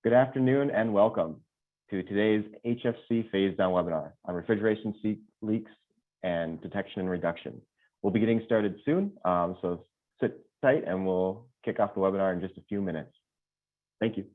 Good afternoon and welcome to today's HFC Phasedown webinar on refrigeration leaks and detection and reduction. We'll be getting started soon, so sit tight and we'll kick off the webinar in just a few minutes. Thank you.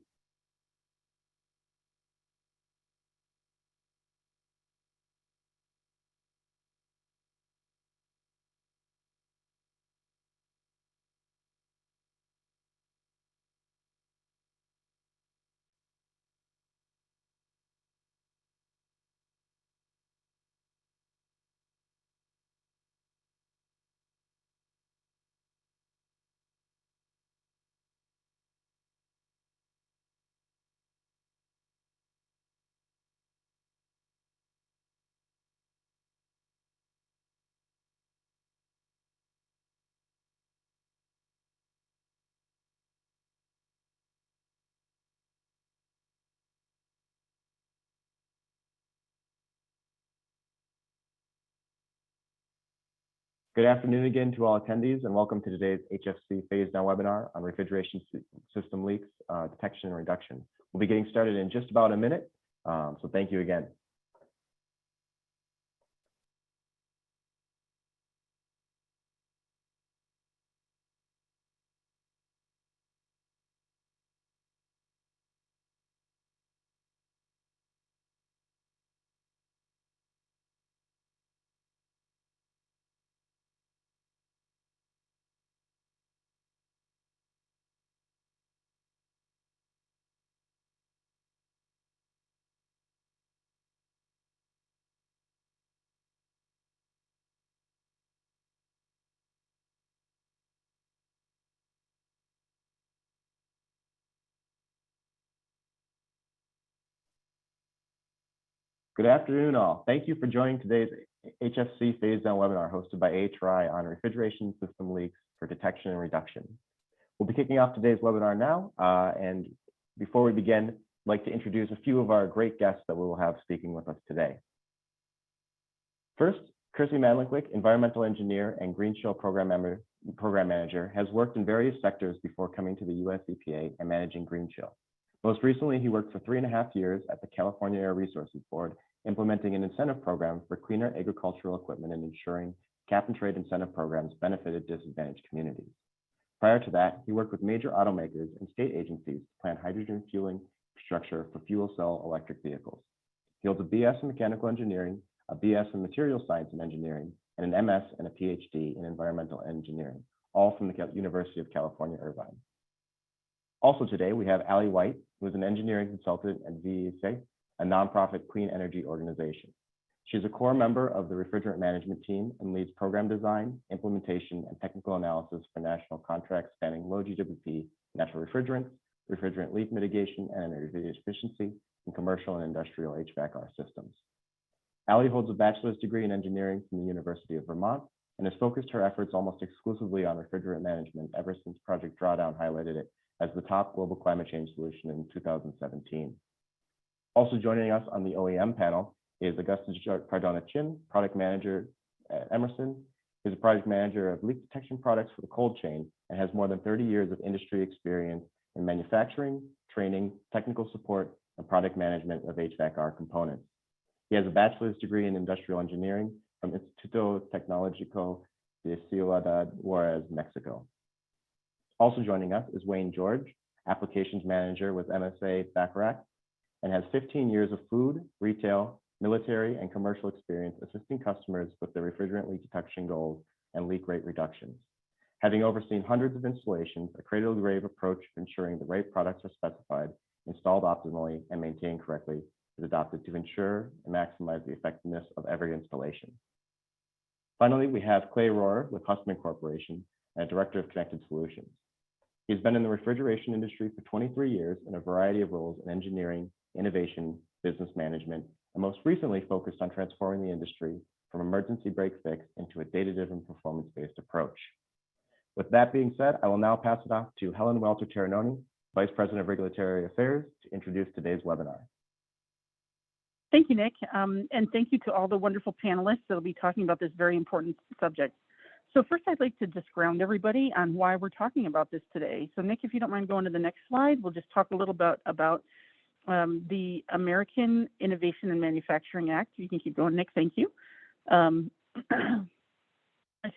Good afternoon again to all attendees and welcome to today's HFC Phasedown webinar on refrigeration system leaks, detection and reduction. We'll be getting started in just about a minute, so thank you again. Good afternoon all. Thank you for joining today's HFC Phasedown webinar hosted by AHRI on refrigeration system leaks for detection and reduction. We'll be kicking off today's webinar now, and before we begin, I'd like to introduce a few of our great guests that we will have speaking with us today. First, Kirsty Madlinkwick, environmental engineer and GreenChill program manager, has worked in various sectors before coming to the US EPA and managing GreenChill. Most recently, he worked for 3.5 years at the California Air Resources Board, implementing an incentive program for cleaner agricultural equipment and ensuring cap and trade incentive programs benefited disadvantaged communities. Prior to that, he worked with major automakers and state agencies to plan hydrogen fueling infrastructure for fuel cell electric vehicles. He holds a BS in mechanical engineering, a BS in material science and engineering, and an MS and a PhD in environmental engineering, all from the University of California, Irvine. Also today, we have Ali White, who is an engineering consultant at VEC, a nonprofit clean energy organization. She's a core member of the refrigerant management team and leads program design, implementation, and technical analysis for national contracts spanning low GWP, natural refrigerants, refrigerant leak mitigation, and energy efficiency in commercial and industrial HVAC/R systems. Ali holds a bachelor's degree in engineering from the University of Vermont and has focused her efforts almost exclusively on refrigerant management ever since Project Drawdown highlighted it as the top global climate change solution in 2017. Also joining us on the OEM panel is Augustus Cardona-Chin, product manager at Emerson. He's a project manager of leak detection products for the cold chain and has more than 30 years of industry experience in manufacturing, training, technical support, and product management of HVAC/R components. He has a bachelor's degree in industrial engineering from Instituto Tecnológico de Ciudad Juárez, Mexico. Also joining us is Wayne George, applications manager with MSA Bacharach, and has 15 years of food, retail, military, and commercial experience assisting customers with their refrigerant leak detection goals and leak rate reductions. Having overseen hundreds of installations, a cradle-to-grave approach of ensuring the right products are specified, installed optimally, and maintained correctly is adopted to ensure and maximize the effectiveness of every installation. Finally, we have Clay Rohrer with Hussmann Corporation and Director of Connected Solutions. He's been in the refrigeration industry for 23 years in a variety of roles in engineering, innovation, business management, and most recently focused on transforming the industry from emergency break fix into a data-driven performance-based approach. With that being said, I will now pass it off to Helen Welter-Teranoni, Vice President of Regulatory Affairs, to introduce today's webinar. Thank you, Nick, and thank you to all the wonderful panelists that will be talking about this very important subject. So first, I'd like to just ground everybody on why we're talking about this today. So Nick, if you don't mind going to the next slide, we'll just talk a little bit about the American Innovation and Manufacturing Act. You can keep going, Nick, thank you.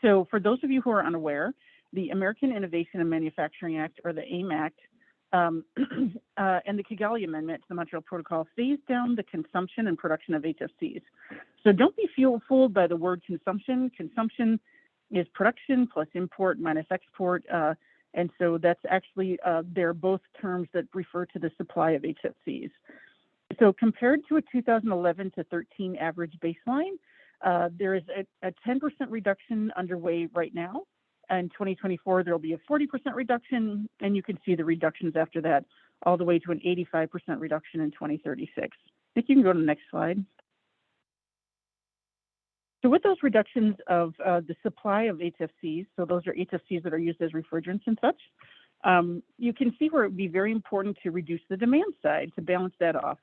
So for those of you who are unaware, the American Innovation and Manufacturing Act, or the AIM Act, and the Kigali Amendment to the Montreal Protocol phase down the consumption and production of HFCs. So don't be fooled by the word consumption. Consumption is production plus import minus export. And so that's actually, they're both terms that refer to the supply of HFCs. So compared to a 2011 to 13 average baseline, there is a 10% reduction underway right now. In 2024, there will be a 40% reduction, and you can see the reductions after that, all the way to an 85% reduction in 2036. Nick, you can go to the next slide. So with those reductions of the supply of HFCs, so those are HFCs that are used as refrigerants and such, you can see where it would be very important to reduce the demand side to balance that off.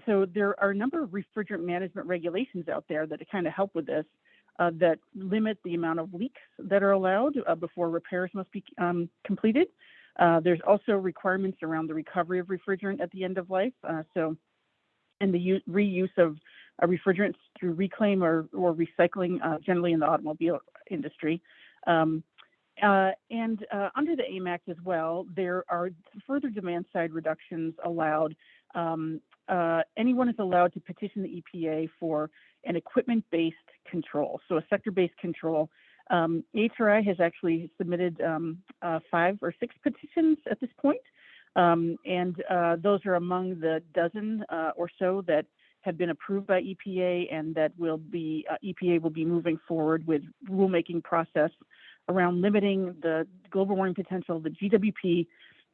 So there are a number of refrigerant management regulations out there that kind of help with this, that limit the amount of leaks that are allowed before repairs must be completed. There's also requirements around the recovery of refrigerant at the end of life. And the reuse of refrigerants through reclaim or recycling, generally in the automobile industry. And under the AIM Act as well, there are further demand side reductions allowed. Anyone is allowed to petition the EPA for an equipment-based control, so a sector-based control. AHRI has actually submitted 5 or 6 petitions at this point, and those are among the dozen or so that have been approved by EPA, and that will be EPA will be moving forward with rulemaking process around limiting the global warming potential, the GWP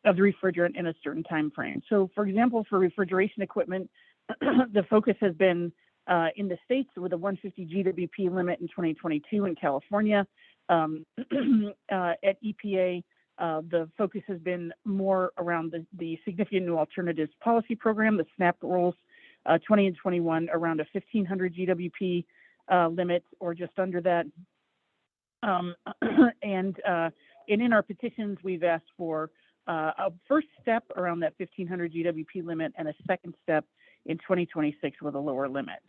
of the refrigerant in a certain time frame. So, for example, for refrigeration equipment, the focus has been in the States with a 150 GWP limit in 2022 in California. At EPA, the focus has been more around the Significant New Alternatives Policy Program, the SNAP rules, 20 and 21, around a 1,500 GWP limit or just under that. And in our petitions, we've asked for a first step around that 1,500 GWP limit and a second step in 2026 with a lower limit.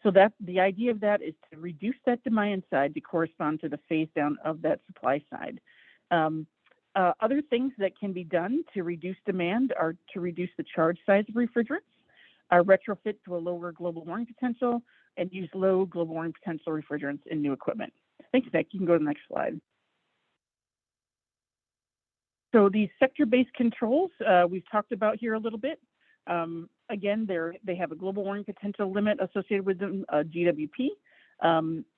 So that the idea of that is to reduce that demand side to correspond to the phase down of that supply side. Other things that can be done to reduce demand are to reduce the charge size of refrigerants, retrofit to a lower global warming potential, and use low global warming potential refrigerants in new equipment. Thanks, Nick. You can go to the next slide. So these sector-based controls we've talked about here a little bit. Again, they have a global warming potential limit associated with them, GWP,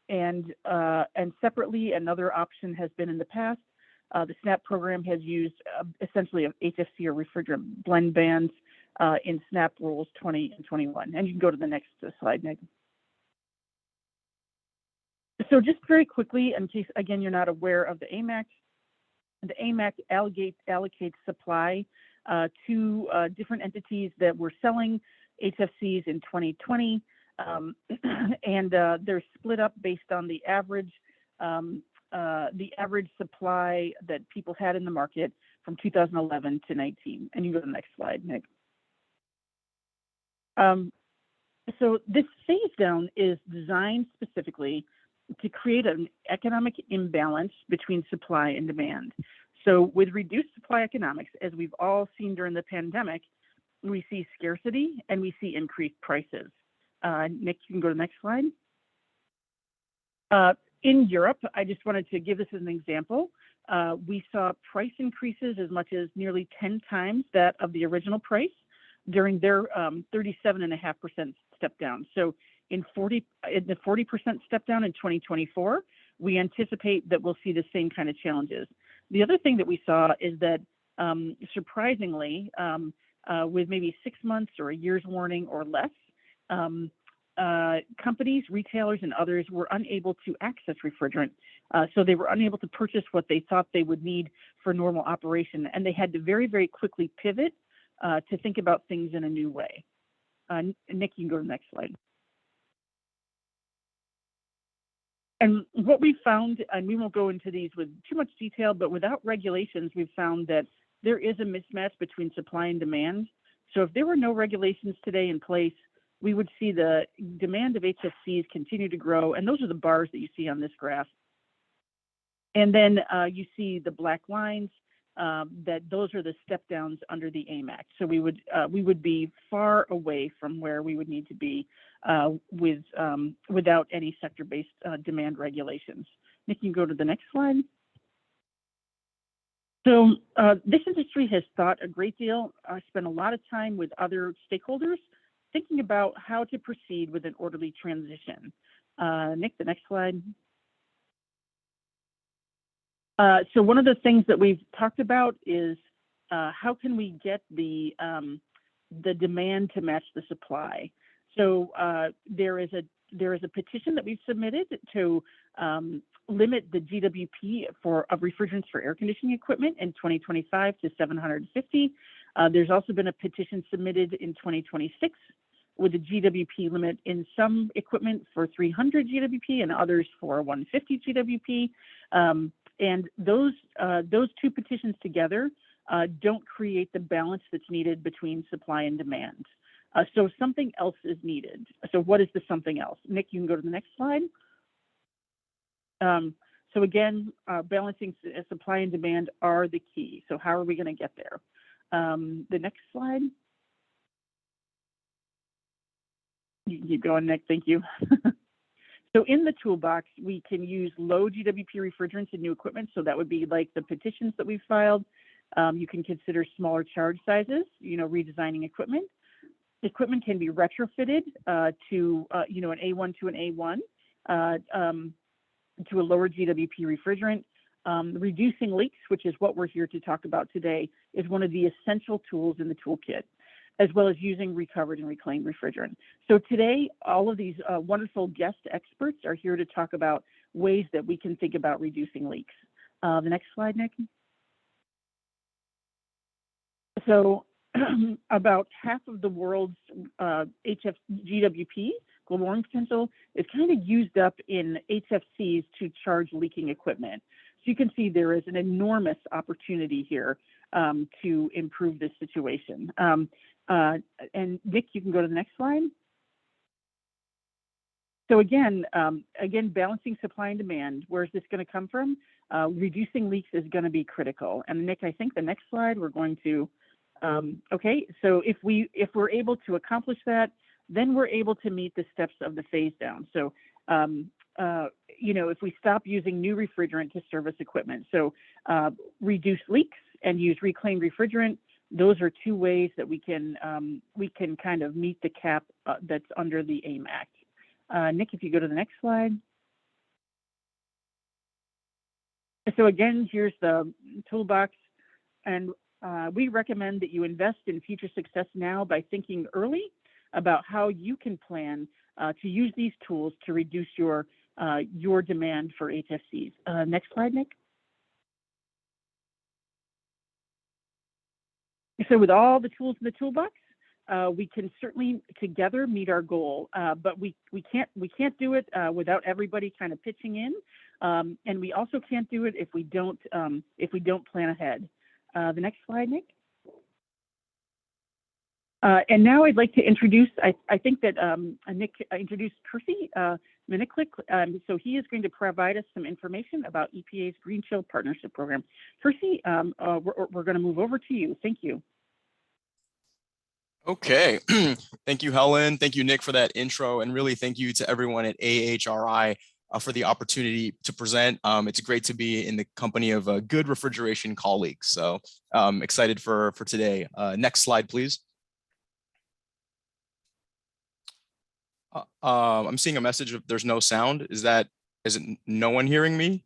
and separately, another option has been in the past. The SNAP program has used essentially a HFC or refrigerant blend bands in SNAP rules 20 and 21. And you can go to the next slide, Nick. So just very quickly, in case, again, you're not aware of the AIM Act, the AIM Act allocates supply to different entities that were selling HFCs in 2020, and they're split up based on the average supply that people had in the market from 2011 to 19. And you go to the next slide, Nick. So this phase down is designed specifically to create an economic imbalance between supply and demand. So with reduced supply economics, as we've all seen during the pandemic, we see scarcity and we see increased prices. Nick, you can go to the next slide. In Europe, I just wanted to give this as an example. We saw price increases as much as nearly 10 times that of the original price during their 37.5% step down. So in the 40% step down in 2024, we anticipate that we'll see the same kind of challenges. The other thing that we saw is that surprisingly, with maybe 6 months or a year's warning or less, companies, retailers, and others were unable to access refrigerant. So they were unable to purchase what they thought they would need for normal operation. And they had to very, very quickly pivot to think about things in a new way. Nick, you can go to the next slide. And what we found, and we won't go into these with too much detail, but without regulations, we've found that there is a mismatch between supply and demand. So if there were no regulations today in place, we would see the demand of HFCs continue to grow. And those are the bars that you see on this graph. And then you see the black lines, that those are the step downs under the AIM Act. So we would be far away from where we would need to be without any sector-based demand regulations. Nick, you can go to the next slide. So this industry has thought a great deal. I spent a lot of time with other stakeholders thinking about how to proceed with an orderly transition. Nick, the next slide. So one of the things that we've talked about is how can we get the demand to match the supply. So there is a petition that we've submitted to limit the GWP of refrigerants for air conditioning equipment in 2025 to 750. There's also been a petition submitted in 2026 with a GWP limit in some equipment for 300 GWP and others for 150 GWP. And those two petitions together don't create the balance that's needed between supply and demand. So something else is needed. So what is the something else? Nick, you can go to the next slide. So again, balancing supply and demand are the key. So how are we going to get there? The next slide. You can keep going, Nick. Thank you. So in the toolbox, we can use low GWP refrigerants in new equipment. So that would be like the petitions that we've filed. You can consider smaller charge sizes, redesigning equipment. Equipment can be retrofitted to, an A1 to an A1 to a lower GWP refrigerant. Reducing leaks, which is what we're here to talk about today, is one of the essential tools in the toolkit, as well as using recovered and reclaimed refrigerant. So today, all of these wonderful guest experts are here to talk about ways that we can think about reducing leaks. The next slide, Nick. So about half of the world's GWP, global warming potential, is kind of used up in HFCs to charge leaking equipment. So you can see there is an enormous opportunity here to improve this situation. And Nick, you can go to the next slide. So again, balancing supply and demand, where is this going to come from? Reducing leaks is going to be critical. And Nick, I think the next slide we're going to, okay, so if we're able to accomplish that, then we're able to meet the steps of the phase down. So, if we stop using new refrigerant to service equipment, so reduce leaks and use reclaimed refrigerant, those are two ways that we can kind of meet the cap that's under the AIM Act. Nick, if you go to the next slide. So again, here's the toolbox, and we recommend that you invest in future success now by thinking early about how you can plan to use these tools to reduce your demand for HFCs. Next slide, Nick. So with all the tools in the toolbox, we can certainly together meet our goal, but we can't do it without everybody kind of pitching in, and we also can't do it if we don't plan ahead. The next slide, Nick. And now I'd like to introduce, I think that Nick introduced Percy Miniklik, so he is going to provide us some information about EPA's GreenChill Partnership Program. Percy, we're going to move over to you. Thank you. Okay, thank you, Helen. Thank you, Nick, for that intro, and really thank you to everyone at AHRI for the opportunity to present. It's great to be in the company of good refrigeration colleagues. So excited for today. Next slide, please. I'm seeing a message of there's no sound. Is it no one hearing me?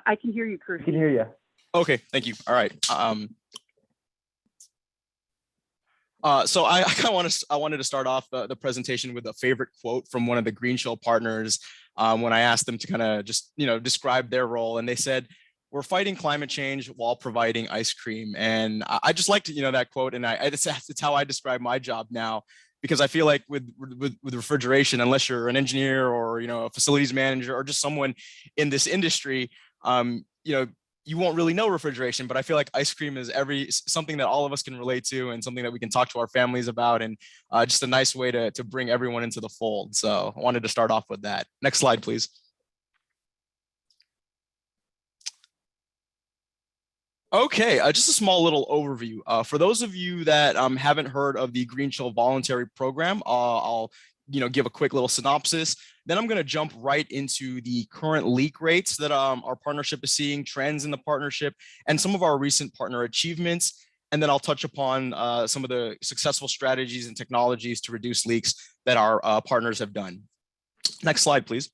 I can hear you, Kurt. I can hear you. Okay, thank you. All right. So I wanted to start off the presentation with a favorite quote from one of the GreenChill partners when I asked them to kind of just describe their role, and they said, "We're fighting climate change while providing ice cream." And I just liked that quote, and it's how I describe my job now, because I feel like with refrigeration, unless you're an engineer or a facilities manager or just someone in this industry, you won't really know refrigeration, but I feel like ice cream is something that all of us can relate to and something that we can talk to our families about, and just a nice way to bring everyone into the fold. So I wanted to start off with that. Next slide, please. Okay, just a small little overview. For those of you that haven't heard of the GreenChill voluntary program, I'll give a quick little synopsis. Then I'm going to jump right into the current leak rates that our partnership is seeing, trends in the partnership, and some of our recent partner achievements. And then I'll touch upon some of the successful strategies and technologies to reduce leaks that our partners have done. Next slide, please.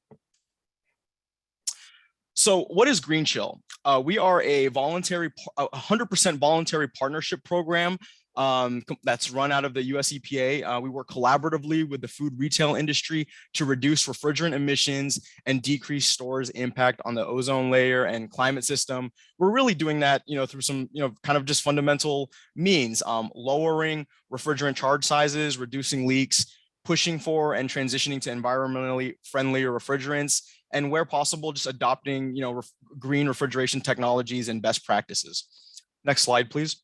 So what is GreenChill? We are a 100% voluntary partnership program that's run out of the US EPA. We work collaboratively with the food retail industry to reduce refrigerant emissions and decrease stores' impact on the ozone layer and climate system. We're really doing that, through some, kind of just fundamental means, lowering refrigerant charge sizes, reducing leaks, pushing for and transitioning to environmentally friendlier refrigerants, and where possible, just adopting, green refrigeration technologies and best practices. Next slide, please.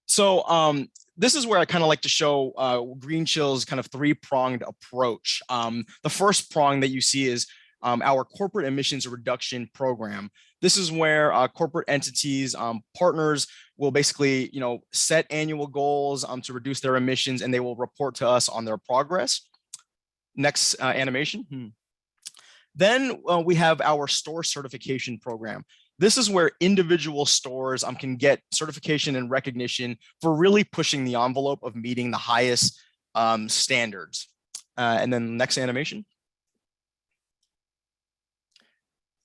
So this is where I kind of like to show GreenChill's kind of three-pronged approach. The first prong that you see is our corporate emissions reduction program. This is where corporate entities, partners will basically, set annual goals to reduce their emissions, and they will report to us on their progress. Next animation. Then we have our store certification program. This is where individual stores can get certification and recognition for really pushing the envelope of meeting the highest standards. And then next animation.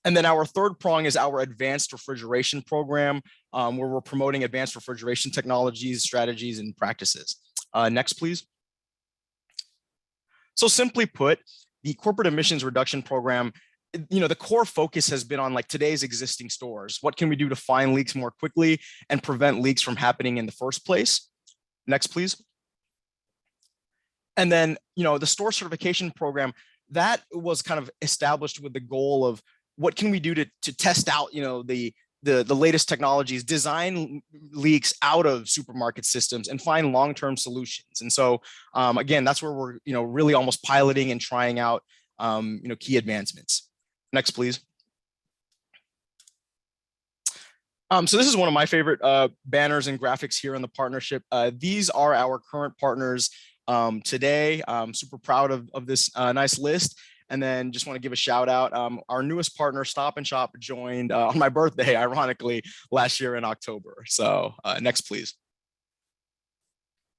And then our third prong is our advanced refrigeration program, where we're promoting advanced refrigeration technologies, strategies, and practices. Next, please. So simply put, the corporate emissions reduction program, the core focus has been on today's existing stores. What can we do to find leaks more quickly and prevent leaks from happening in the first place? Next, please. And then, the store certification program, that was kind of established with the goal of what can we do to test out, the latest technologies, design leaks out of supermarket systems and find long-term solutions. And so, again, that's where we're, really almost piloting and trying out, key advancements. Next, please. So this is one of my favorite banners and graphics here in the partnership. These are our current partners today. I'm super proud of this nice list. And then just want to give a shout out. Our newest partner, Stop and Shop, joined on my birthday, ironically, last year in October. So next, please.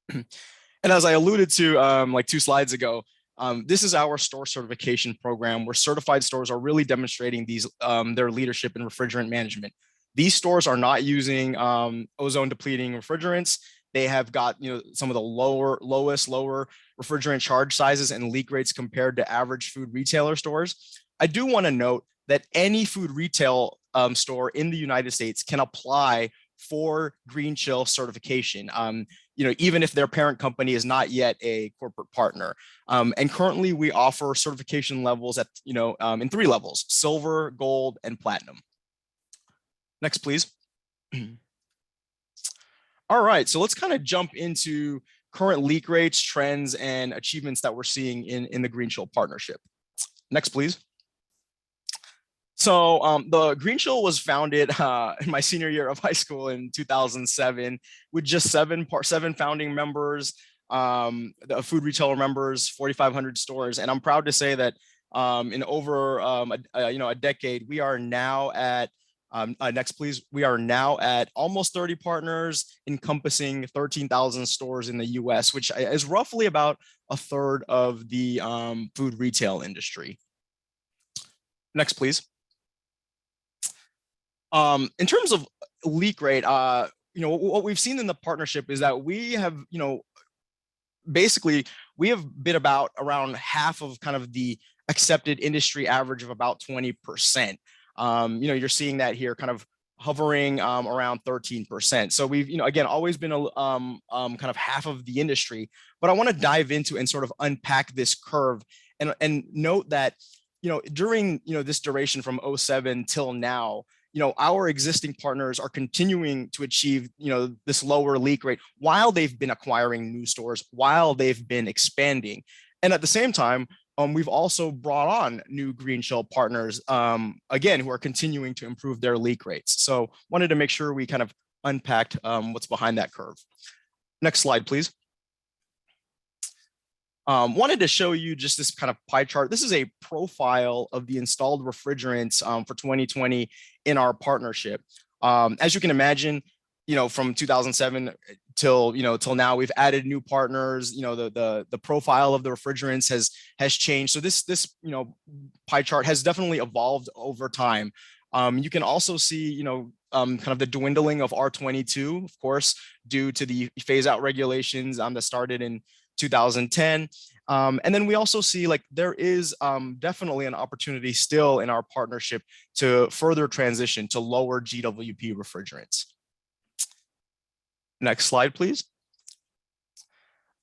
And as I alluded to 2 slides ago, this is our store certification program where certified stores are really demonstrating their leadership in refrigerant management. These stores are not using ozone depleting refrigerants. They have got some of the lower refrigerant charge sizes and leak rates compared to average food retailer stores. I do want to note that any food retail store in the United States can apply for GreenChill certification, even if their parent company is not yet a corporate partner. And currently we offer certification levels at in 3 levels: silver, gold, and platinum. Next, please. All right, so let's kind of jump into current leak rates, trends, and achievements that we're seeing in the GreenChill partnership. Next, please. So the GreenChill was founded in my senior year of high school in 2007 with just seven founding members, the food retailer members, 4,500 stores. And I'm proud to say that in over a decade, we are now at next, please. We are now at almost 30 partners encompassing 13,000 stores in the US, which is roughly about a third of the food retail industry. Next, please. In terms of leak rate, what we've seen in the partnership is that we have, basically we have been around half of kind of the accepted industry average of about 20%. You're seeing that here kind of hovering around 13%. So we've, again, always been kind of half of the industry, but I want to dive into and sort of unpack this curve and note that during, this duration from '07 till now, our existing partners are continuing to achieve, this lower leak rate while they've been acquiring new stores, while they've been expanding. And at the same time, we've also brought on new GreenChill partners, again, who are continuing to improve their leak rates. So wanted to make sure we kind of unpacked what's behind that curve. Next slide, please. Wanted to show you just this kind of pie chart. This is a profile of the installed refrigerants for 2020 in our partnership. As you can imagine, from 2007 till now, we've added new partners. The profile of the refrigerants has changed. So this pie chart has definitely evolved over time. You can also see kind of the dwindling of R22, of course, due to the phase out regulations that started in 2010. And then we also see there is definitely an opportunity still in our partnership to further transition to lower GWP refrigerants. Next slide, please.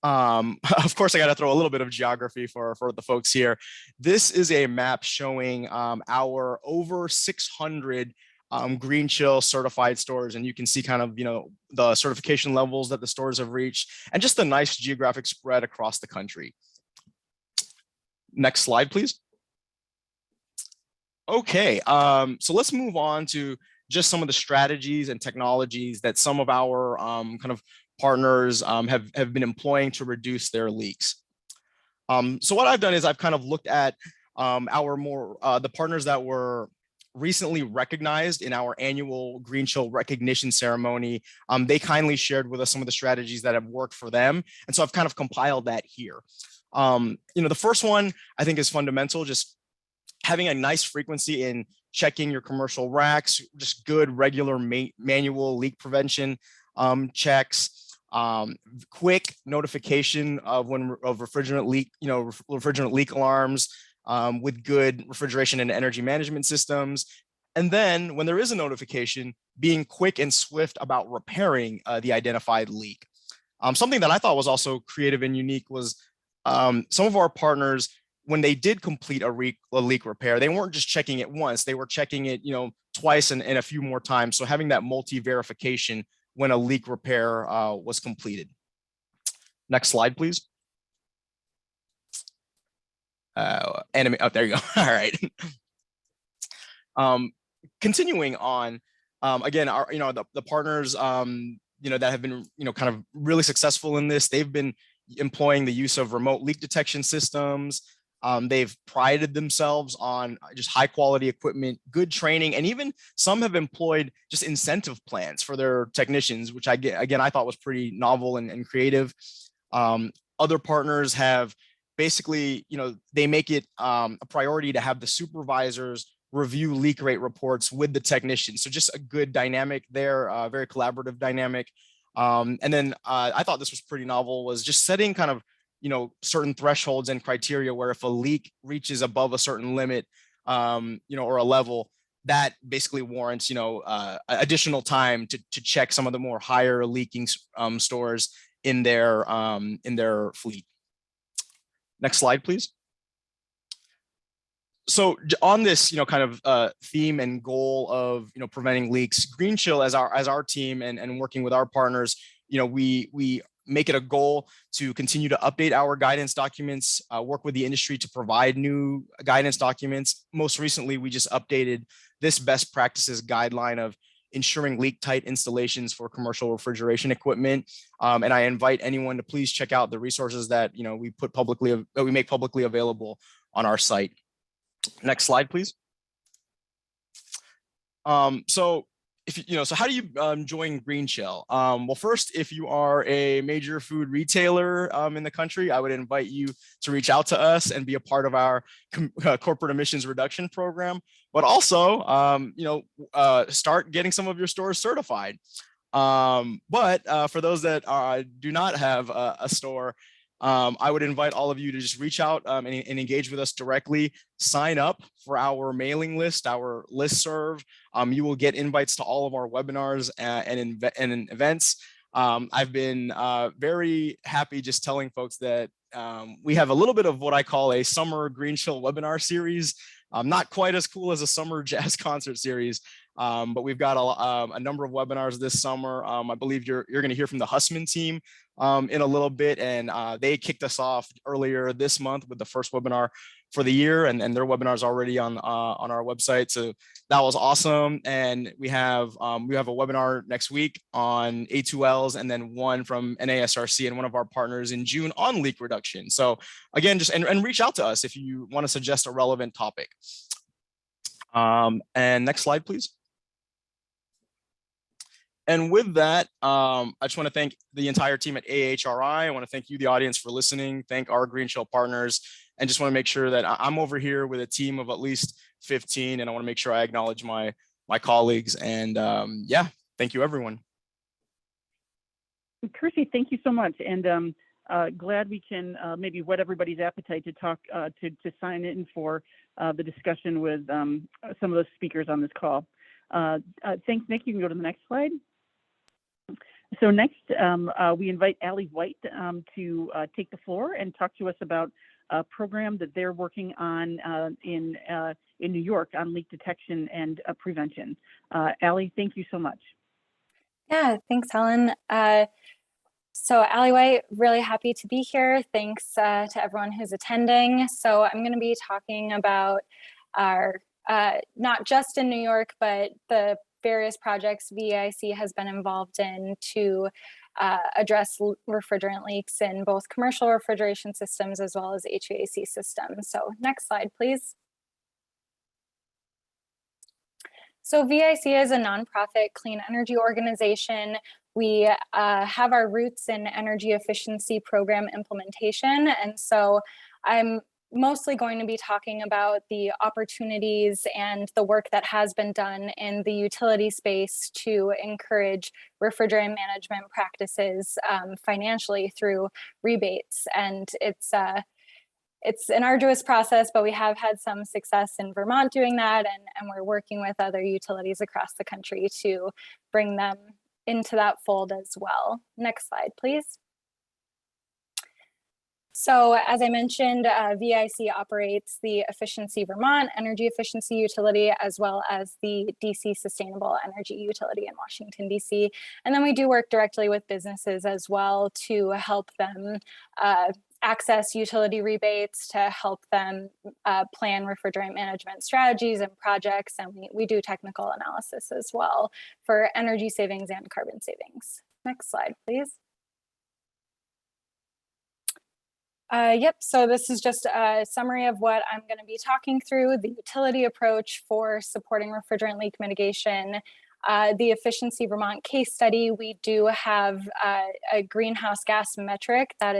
Of course, I got to throw a little bit of geography for the folks here. This is a map showing our over 600 GreenChill certified stores, and you can see kind of the certification levels that the stores have reached, and just a nice geographic spread across the country. Next slide, please. Okay, so let's move on to just some of the strategies and technologies that some of our kind of partners have been employing to reduce their leaks. So what I've done is I've kind of looked at the partners that were recently recognized in our annual GreenChill recognition ceremony. They kindly shared with us some of the strategies that have worked for them. And so I've kind of compiled that here. The first one I think is fundamental, just having a nice frequency in checking your commercial racks, just good regular manual leak prevention checks, quick notification of refrigerant leak, refrigerant leak alarms, with good refrigeration and energy management systems. And then when there is a notification, being quick and swift about repairing the identified leak. Something that I thought was also creative and unique was some of our partners, when they did complete a leak repair, they weren't just checking it once, they were checking it twice and a few more times. So having that multi-verification when a leak repair was completed. Next slide, please. Oh, there you go. All right. Continuing on, again, the partners, that have been, kind of really successful in this, they've been employing the use of remote leak detection systems. They've prided themselves on just high quality equipment, good training, and even some have employed just incentive plans for their technicians, which I thought was pretty novel and creative. Other partners have basically, they make it a priority to have the supervisors review leak rate reports with the technicians. So just a good dynamic there, very collaborative dynamic. And then I thought this was pretty novel, was just setting kind of, certain thresholds and criteria where if a leak reaches above a certain limit, or a level, that basically warrants, additional time to check some of the more higher leaking stores in their fleet. Next slide, please. So on this, kind of theme and goal of, preventing leaks, GreenChill as our team and working with our partners, we make it a goal to continue to update our guidance documents, work with the industry to provide new guidance documents. Most recently, we just updated this best practices guideline of ensuring leak-tight installations for commercial refrigeration equipment. And I invite anyone to please check out the resources that we make publicly available on our site. Next slide, please. So how do you join GreenChill? Well, first, if you are a major food retailer in the country, I would invite you to reach out to us and be a part of our corporate emissions reduction program. But also, start getting some of your stores certified. But for those that do not have a store, I would invite all of you to just reach out and engage with us directly. Sign up for our mailing list, our listserv. You will get invites to all of our webinars and events. I've been very happy just telling folks that we have a little bit of what I call a summer GreenChill webinar series. Not quite as cool as a summer jazz concert series, but we've got a number of webinars this summer. I believe you're going to hear from the Hussman team in a little bit, and they kicked us off earlier this month with the first webinar for the year, and their webinars already on our website. So that was awesome. And we have a webinar next week on A2Ls, and then one from an AHRI and one of our partners in June on leak reduction. So again, just and reach out to us if you want to suggest a relevant topic. And next slide, please. And with that, I just want to thank the entire team at AHRI. I want to thank you, the audience, for listening. Thank our GreenChill partners, and just want to make sure that I'm over here with a team of at least 15, and I want to make sure I acknowledge my colleagues. And yeah, thank you, everyone. Kirsty, thank you so much, and glad we can maybe whet everybody's appetite to talk to sign in for the discussion with some of those speakers on this call. Thanks, Nick. You can go to the next slide. So next, we invite AHRI White to take the floor and talk to us about a program that they're working on in New York on leak detection and prevention. AHRI, thank you so much. Yeah, thanks, Helen. So AHRI White, really happy to be here. Thanks to everyone who's attending. So I'm going to be talking about our, not just in New York, but the various projects VIC has been involved in to address refrigerant leaks in both commercial refrigeration systems as well as HVAC systems. So next slide, please. So VIC is a nonprofit clean energy organization. We have our roots in energy efficiency program implementation. And so I'm mostly going to be talking about the opportunities and the work that has been done in the utility space to encourage refrigerant management practices financially through rebates. And it's an arduous process, but we have had some success in Vermont doing that, and we're working with other utilities across the country to bring them into that fold as well. Next slide, please. So as I mentioned, VIC operates the Efficiency Vermont Energy Efficiency Utility, as well as the DC Sustainable Energy Utility in Washington, DC. And then we do work directly with businesses as well to help them access utility rebates, to help them plan refrigerant management strategies and projects. And we do technical analysis as well for energy savings and carbon savings. Next slide, please. Yep, so this is just a summary of what I'm going to be talking through, the utility approach for supporting refrigerant leak mitigation. The Efficiency Vermont case study, we do have a greenhouse gas metric that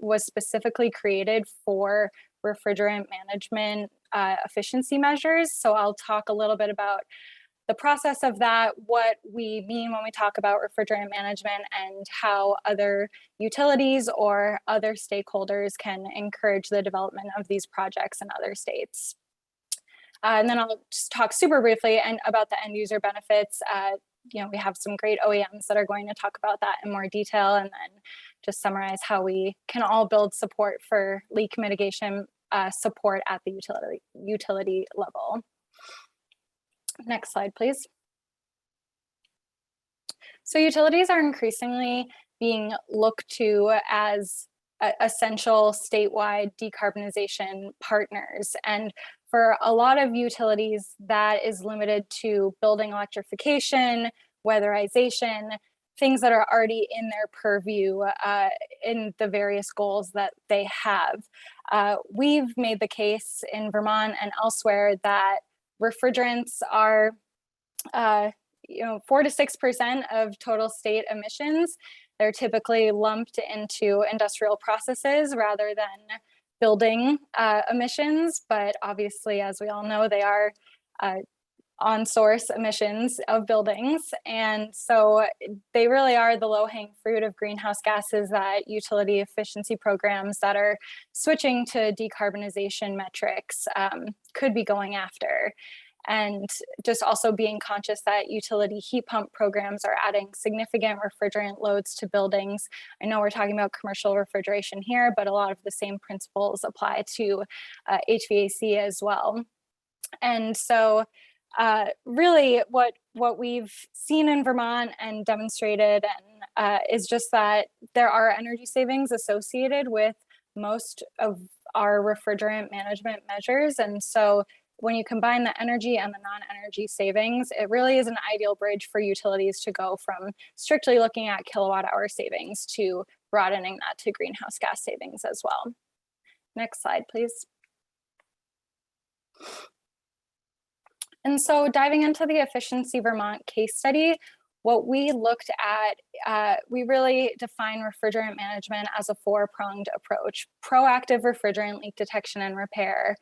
was specifically created for refrigerant management efficiency measures. So I'll talk a little bit about the process of that, what we mean when we talk about refrigerant management, and how other utilities or other stakeholders can encourage the development of these projects in other states. And then I'll just talk super briefly about the end user benefits. We have some great OEMs that are going to talk about that in more detail, and then just summarize how we can all build support for leak mitigation support at the utility level. Next slide, please. So utilities are increasingly being looked to as essential statewide decarbonization partners. And for a lot of utilities, that is limited to building electrification, weatherization, things that are already in their purview in the various goals that they have. We've made the case in Vermont and elsewhere that refrigerants are 4 to 6% of total state emissions. They're typically lumped into industrial processes rather than building emissions, but obviously, as we all know, they are on-source emissions of buildings. And so they really are the low-hanging fruit of greenhouse gases that utility efficiency programs that are switching to decarbonization metrics could be going after. and just also being conscious that utility heat pump programs are adding significant refrigerant loads to buildings. I know we're talking about commercial refrigeration here, but a lot of the same principles apply to HVAC as well. And so really what we've seen in Vermont and demonstrated is just that there are energy savings associated with most of our refrigerant management measures. And so when you combine the energy and the non-energy savings, it really is an ideal bridge for utilities to go from strictly looking at kilowatt hour savings to broadening that to greenhouse gas savings as well. Next slide, please. And so diving into the Efficiency Vermont case study, what we looked at, we really define refrigerant management as a four-pronged approach: proactive refrigerant leak detection and repair,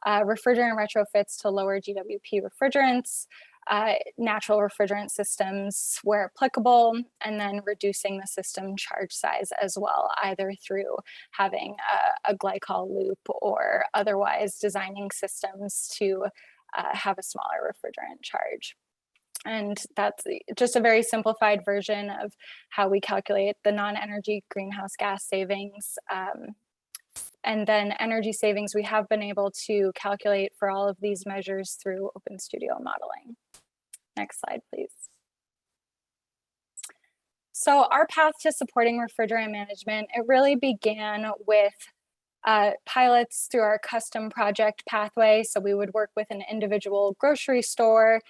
refrigerant retrofits to lower GWP refrigerants, natural refrigerant systems where applicable, and then reducing the system charge size as well, either through having a glycol loop or otherwise designing systems to have a smaller refrigerant charge. And that's just a very simplified version of how we calculate the non-energy greenhouse gas savings. And then energy savings, we have been able to calculate for all of these measures through OpenStudio modeling. Next slide, please. So our path to supporting refrigerant management, it really began with pilots through our custom project pathway. So we would work with an individual grocery store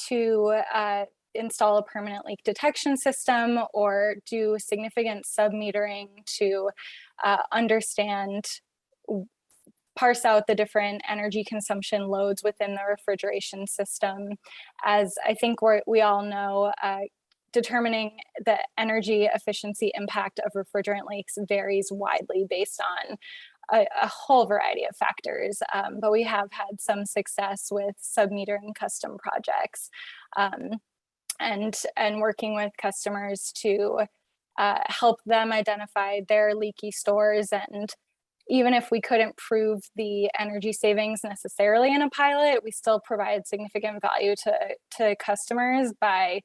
to install a permanent leak detection system or do significant sub-metering to parse out the different energy consumption loads within the refrigeration system. As I think we all know, determining the energy efficiency impact of refrigerant leaks varies widely based on a whole variety of factors, but we have had some success with sub-metering custom projects and working with customers to help them identify their leaky stores. And even if we couldn't prove the energy savings necessarily in a pilot, we still provide significant value to customers by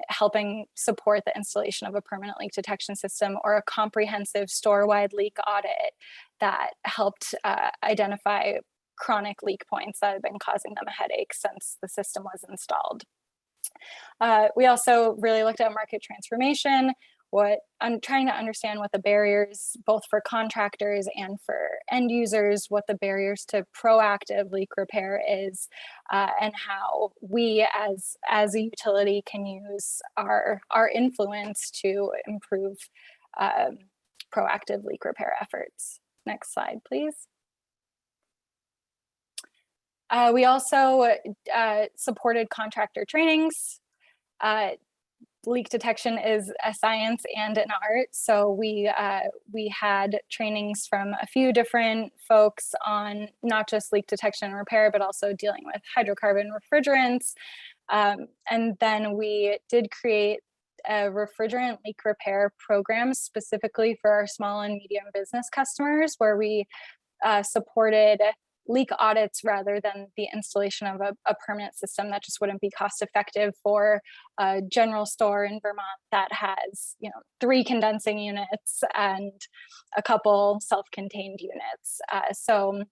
helping support the installation of a permanent leak detection system or a comprehensive store-wide leak audit that helped identify chronic leak points that have been causing them a headache since the system was installed. We also really looked at market transformation. I'm trying to understand what the barriers, both for contractors and for end users, what the barriers to proactive leak repair is, and how we as a utility can use our influence to improve proactive leak repair efforts. Next slide, please. We also supported contractor trainings. Leak detection is a science and an art. So we had trainings from a few different folks on not just leak detection and repair, but also dealing with hydrocarbon refrigerants. And then we did create a refrigerant leak repair program specifically for our small and medium business customers, where we supported leak audits rather than the installation of a permanent system that just wouldn't be cost effective for a general store in Vermont that has 3 condensing units and a couple self-contained units. So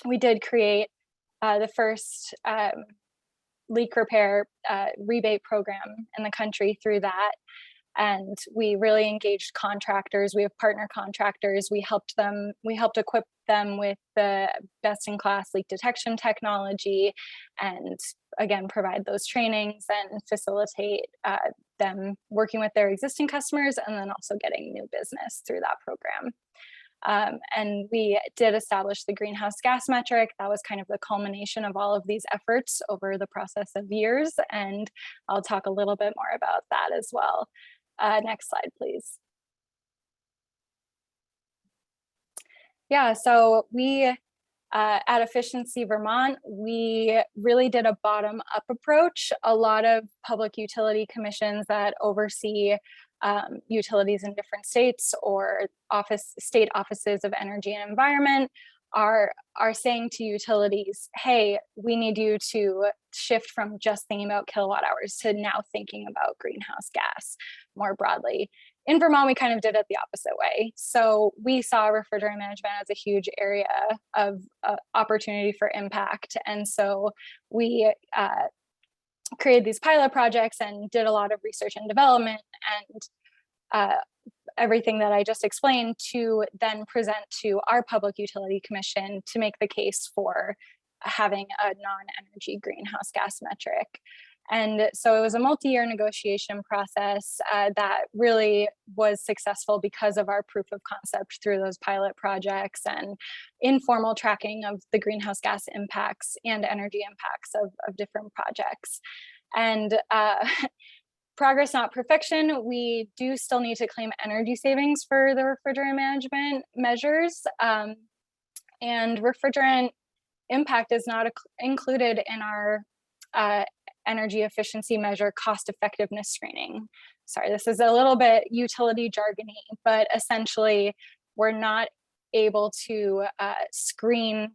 we did create the first leak repair rebate program in the country through that. And we really engaged contractors. We have partner contractors. We helped equip them with the best-in-class leak detection technology, and again, provide those trainings and facilitate them working with their existing customers, and then also getting new business through that program. And we did establish the greenhouse gas metric. That was kind of the culmination of all of these efforts over the process of years. And I'll talk a little bit more about that as well. Next slide, please. Yeah, so we at Efficiency Vermont, we really did a bottom-up approach. A lot of public utility commissions that oversee utilities in different states or state offices of energy and environment are saying to utilities, hey, we need you to shift from just thinking about kilowatt hours to now thinking about greenhouse gas more broadly. In Vermont, we kind of did it the opposite way. So we saw refrigerant management as a huge area of opportunity for impact. And so we created these pilot projects and did a lot of research and development and everything that I just explained to then present to our Public Utility Commission to make the case for having a non-energy greenhouse gas metric. And so it was a multi-year negotiation process that really was successful because of our proof of concept through those pilot projects and informal tracking of the greenhouse gas impacts and energy impacts of different projects. And progress, not perfection. We do still need to claim energy savings for the refrigerant management measures. And refrigerant impact is not included in our energy efficiency measure cost effectiveness screening. Sorry, this is a little bit utility jargony, but essentially we're not able to screen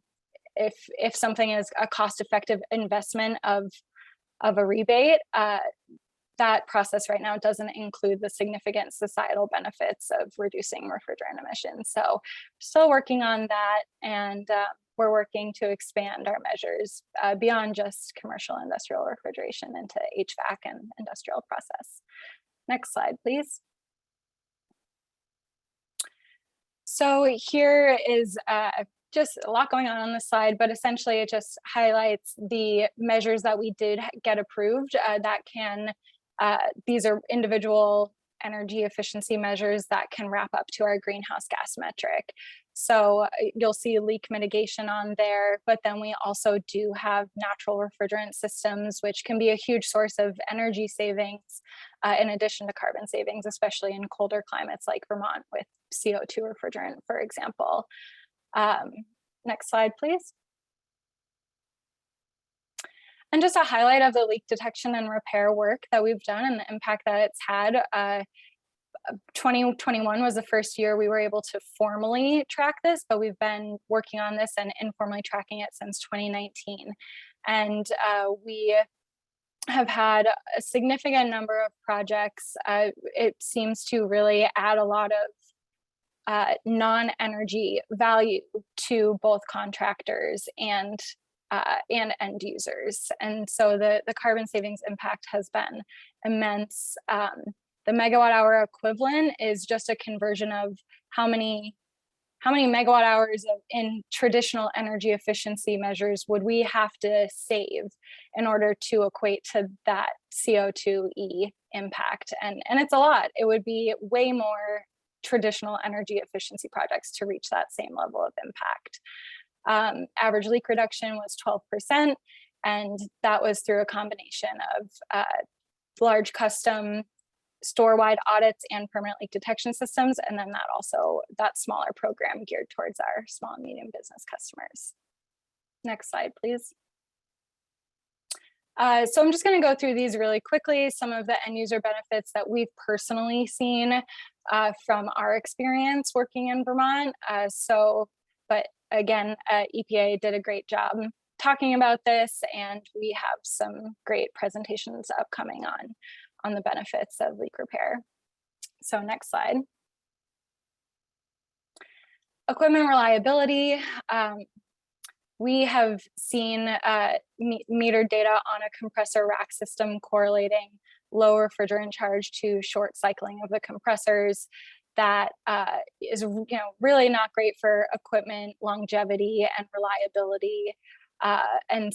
if something is a cost effective investment of a rebate. That process right now doesn't include the significant societal benefits of reducing refrigerant emissions. So still working on that, and we're working to expand our measures beyond just commercial industrial refrigeration into HVAC and industrial process. Next slide, please. So here is just a lot going on this slide, but essentially it just highlights the measures that we did get approved that can these are individual energy efficiency measures that can wrap up to our greenhouse gas metric. So you'll see leak mitigation on there, but then we also do have natural refrigerant systems, which can be a huge source of energy savings in addition to carbon savings, especially in colder climates like Vermont with CO2 refrigerant, for example. Next slide, please. And just a highlight of the leak detection and repair work that we've done and the impact that it's had. 2021 was the first year we were able to formally track this, but we've been working on this and informally tracking it since 2019. And we have had a significant number of projects. It seems to really add a lot of non-energy value to both contractors and end users. And so the carbon savings impact has been immense. The megawatt hour equivalent is just a conversion of how many megawatt hours in traditional energy efficiency measures would we have to save in order to equate to that CO2e impact. And it's a lot. It would be way more traditional energy efficiency projects to reach that same level of impact. Average leak reduction was 12%, and that was through a combination of large custom store-wide audits and permanent leak detection systems, and then that smaller program geared towards our small and medium business customers. Next slide, please. So I'm just going to go through these really quickly, some of the end user benefits that we've personally seen from our experience working in Vermont. But again, EPA did a great job talking about this, and we have some great presentations upcoming on the benefits of leak repair. So next slide. Equipment reliability. We have seen meter data on a compressor rack system correlating low refrigerant charge to short cycling of the compressors. That is really not great for equipment longevity and reliability. And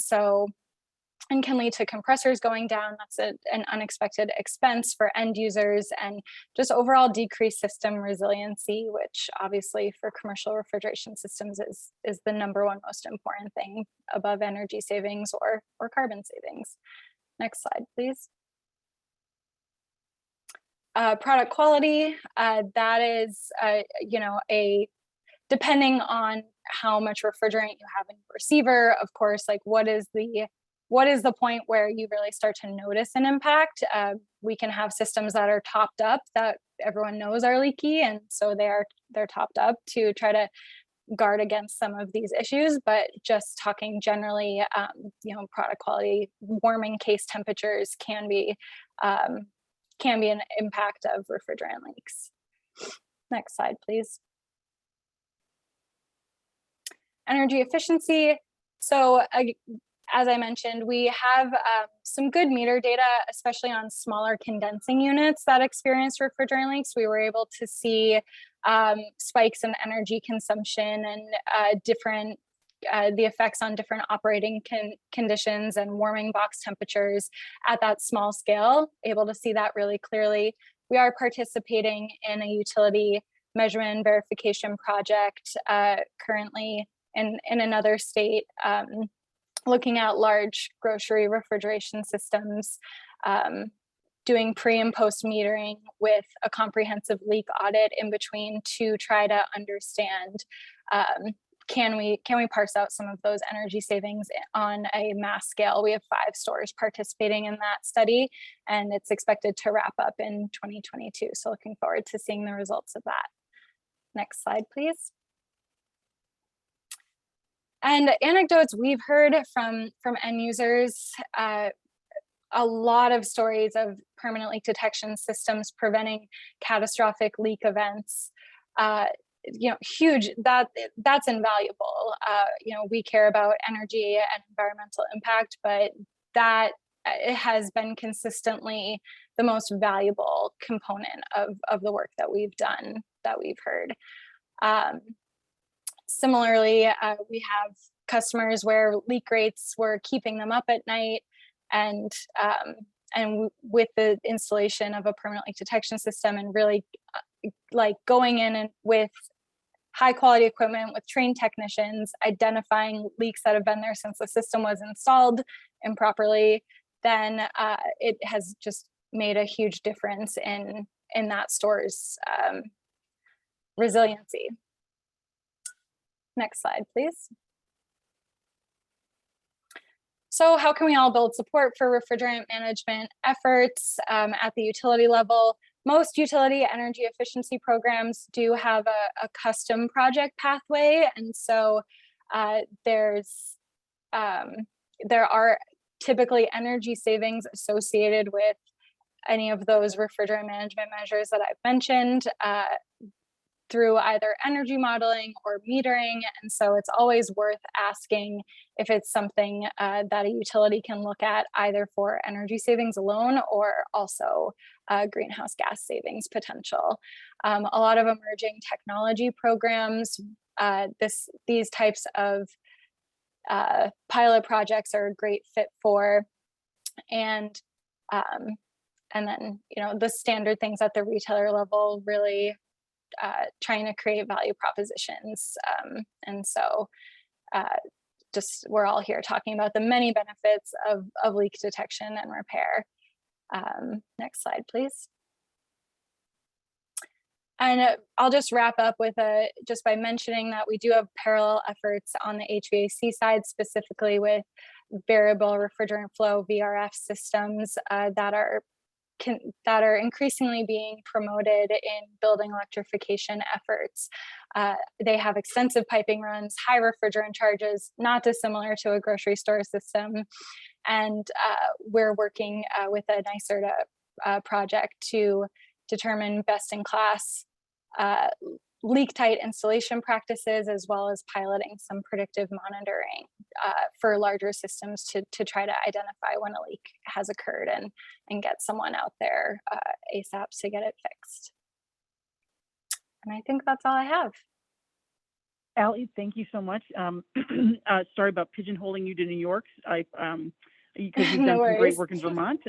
can lead to compressors going down. That's an unexpected expense for end users, and just overall decreased system resiliency, which obviously for commercial refrigeration systems is the #1 most important thing above energy savings or carbon savings. Next slide, please. Product quality, that is, depending on how much refrigerant you have in your receiver, of course, like what is the point where you really start to notice an impact? We can have systems that are topped up that everyone knows are leaky, and so they're topped up to try to guard against some of these issues, but just talking generally, product quality, warming case temperatures can be an impact of refrigerant leaks. Next slide, please. Energy efficiency. So as I mentioned, we have some good meter data, especially on smaller condensing units that experience refrigerant leaks. We were able to see spikes in energy consumption and the effects on different operating conditions and warming box temperatures at that small scale, able to see that really clearly. We are participating in a utility measurement and verification project currently in another state, looking at large grocery refrigeration systems, doing pre and post metering with a comprehensive leak audit in between to try to understand, can we parse out some of those energy savings on a mass scale. We have 5 stores participating in that study, and it's expected to wrap up in 2022. So looking forward to seeing the results of that. Next slide, please. And anecdotes we've heard from end users, a lot of stories of permanent leak detection systems preventing catastrophic leak events. Huge, that's invaluable. We care about energy and environmental impact, but that it has been consistently the most valuable component of the work that we've done, that we've heard. Similarly, we have customers where leak rates were keeping them up at night, and with the installation of a permanent leak detection system and really like going in and with high quality equipment with trained technicians, identifying leaks that have been there since the system was installed improperly, then it has just made a huge difference in that store's resiliency. Next slide, please. So how can we all build support for refrigerant management efforts at the utility level? Most utility energy efficiency programs do have a custom project pathway, and so there are typically energy savings associated with any of those refrigerant management measures that I've mentioned through either energy modeling or metering. And so it's always worth asking if it's something that a utility can look at either for energy savings alone or also greenhouse gas savings potential. A lot of emerging technology programs, these types of pilot projects are a great fit for. And then, the standard things at the retailer level, really trying to create value propositions. And so just we're all here talking about the many benefits of leak detection and repair. Next slide, please. And I'll just wrap up with just by mentioning that we do have parallel efforts on the HVAC side, specifically with variable refrigerant flow VRF systems that are increasingly being promoted in building electrification efforts. They have extensive piping runs, high refrigerant charges, not dissimilar to a grocery store system. And we're working with a NYSERDA project to determine best-in-class leak-tight installation practices, as well as piloting some predictive monitoring for larger systems to try to identify when a leak has occurred and get someone out there ASAP to get it fixed. And I think that's all I have. Allie, thank you so much. Sorry about pigeonholing you to New York. Because you've done some great work in Vermont.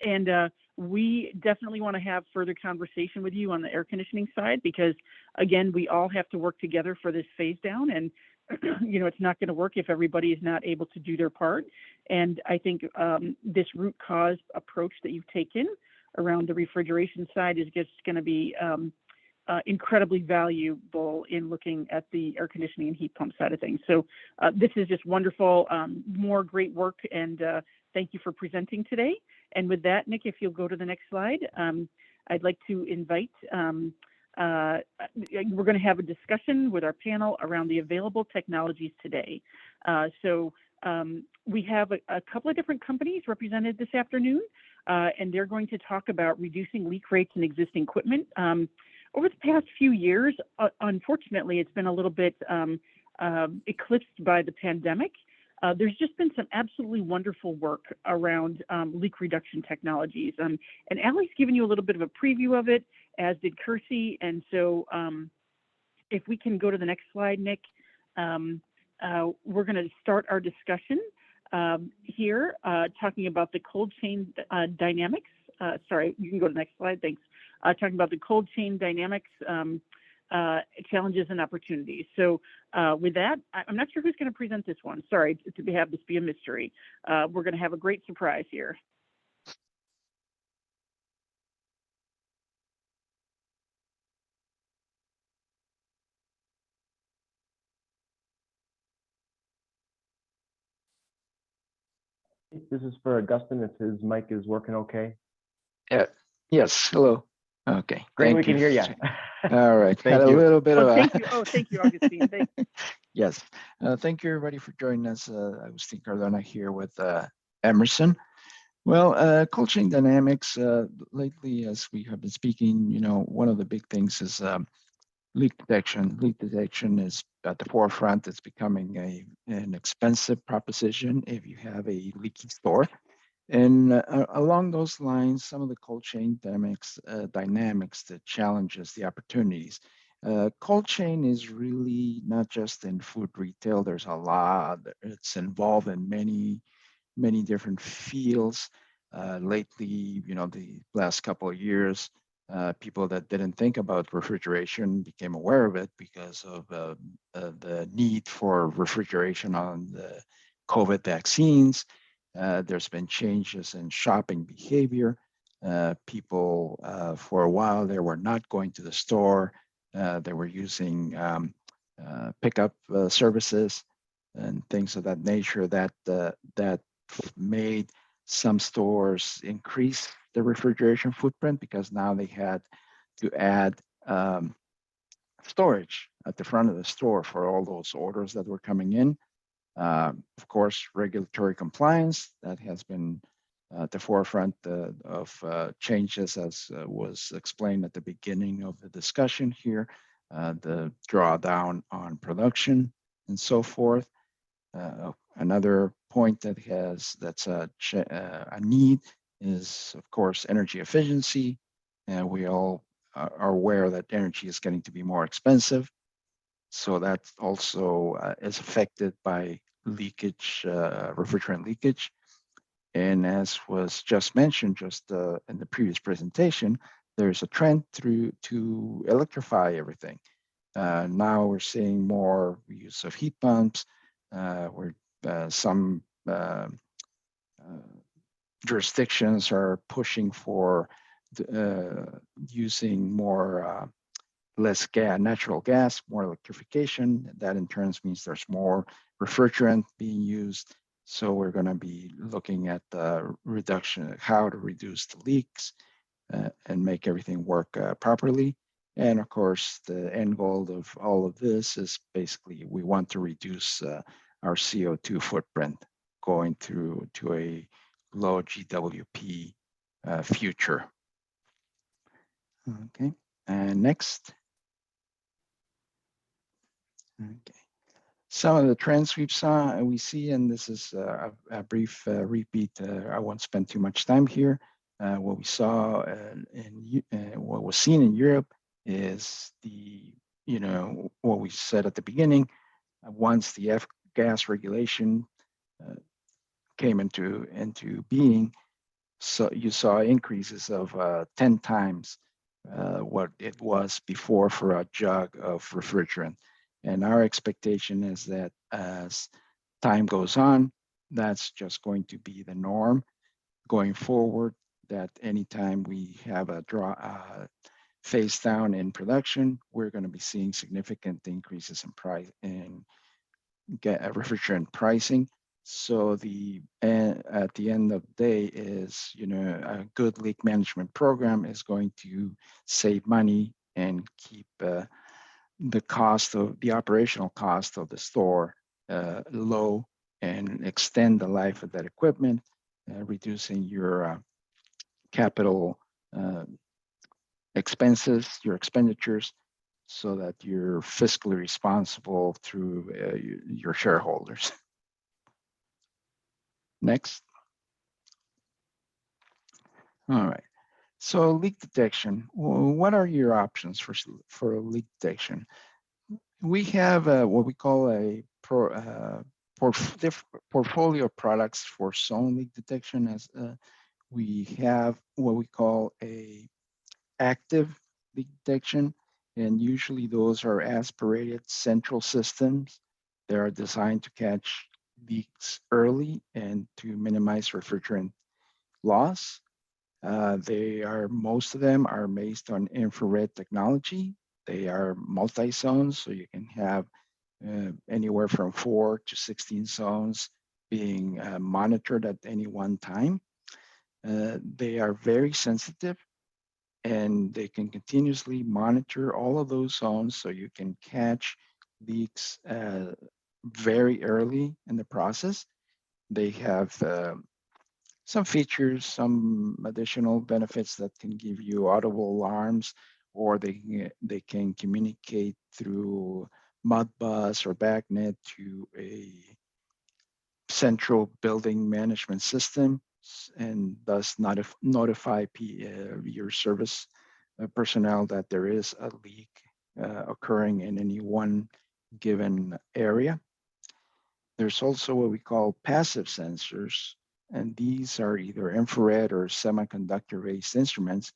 And we definitely want to have further conversation with you on the air conditioning side, because again, we all have to work together for this phase down, and it's not going to work if everybody is not able to do their part. And I think this root cause approach that you've taken around the refrigeration side is just going to be incredibly valuable in looking at the air conditioning and heat pump side of things. So this is just wonderful. More great work, and thank you for presenting today. And with that, Nick, if you'll go to the next slide, I'd like to invite we're going to have a discussion with our panel around the available technologies today. We have a couple of different companies represented this afternoon, and they're going to talk about reducing leak rates in existing equipment. Over the past few years, unfortunately, it's been a little bit eclipsed by the pandemic. There's just been some absolutely wonderful work around leak reduction technologies. And Allie's given you a little bit of a preview of it, as did Kersey. And so if we can go to the next slide, Nick, we're going to start our discussion here, talking about the cold chain dynamics. Sorry, you can go to the next slide, thanks. Talking about the cold chain dynamics, challenges and opportunities. So with that, I'm not sure who's going to present this one. Sorry to have this be a mystery. We're going to have a great surprise here. This is for Augustine, if his mic is working okay. Yes, hello. Okay. Great, thank we can hear you. All right. Thank Had a you. little bit of a... Thank you. Oh, thank you, Augustine. Thank you. Yes. Thank you, everybody, for joining us. Agustin Cardona here with Emerson. Well, cold chain dynamics, lately, as we have been speaking, one of the big things is leak detection. Leak detection is at the forefront. It's becoming an expensive proposition if you have a leaky store. And along those lines, some of the cold chain dynamics, the challenges, the opportunities. Cold chain is really not just in food retail. There's a lot. It's involved in many different fields. Lately, the last couple of years, people that didn't think about refrigeration became aware of it because of the need for refrigeration on the COVID vaccines. There's been changes in shopping behavior. People, for a while, they were not going to the store. They were using pickup services and things of that nature that made some stores increase the refrigeration footprint because now they had to add storage at the front of the store for all those orders that were coming in. Of course, regulatory compliance, that has been at the forefront of changes, as was explained at the beginning of the discussion here, the drawdown on production and so forth. Another point that's a need is, of course, energy efficiency. And we all are aware that energy is getting to be more expensive. So that also is affected by leakage, refrigerant leakage. And as was just mentioned in the previous presentation, there's a trend to electrify everything. Now we're seeing more use of heat pumps. Some jurisdictions are pushing for using less natural gas, more electrification. That in turn means there's more refrigerant being used. So we're going to be looking at the reduction, how to reduce the leaks and make everything work properly. And of course, the end goal of all of this is basically we want to reduce our CO2 footprint going to a low GWP future. Okay, and next. Okay. Some of the trends we see, and this is a brief repeat. I won't spend too much time here. What we saw what was seen in Europe is what we said at the beginning. Once the F-gas regulation came into being, so you saw increases of 10 times what it was before for a jug of refrigerant. And our expectation is that as time goes on, that's just going to be the norm going forward, that anytime we have a phase down in production, we're going to be seeing significant increases in price and refrigerant pricing. So at the end of the day is, a good leak management program is going to save money and keep the operational cost of the store low and extend the life of that equipment, reducing your capital expenses, your expenditures, so that you're fiscally responsible through your shareholders. Next. All right. So leak detection. What are your options for leak detection? We have what we call a portfolio of products for zone leak detection. As we have what we call a active leak detection, and usually those are aspirated central systems. They are designed to catch leaks early and to minimize refrigerant loss. Most of them are based on infrared technology. They are multi-zones, so you can have anywhere from 4 to 16 zones being monitored at any one time. They are very sensitive, and they can continuously monitor all of those zones, so you can catch leaks very early in the process. They have some features, some additional benefits that can give you audible alarms, or they can communicate through Modbus or BACnet to a central building management system, and thus notify your service personnel that there is a leak occurring in any one given area. There's also what we call passive sensors, and these are either infrared or semiconductor-based instruments,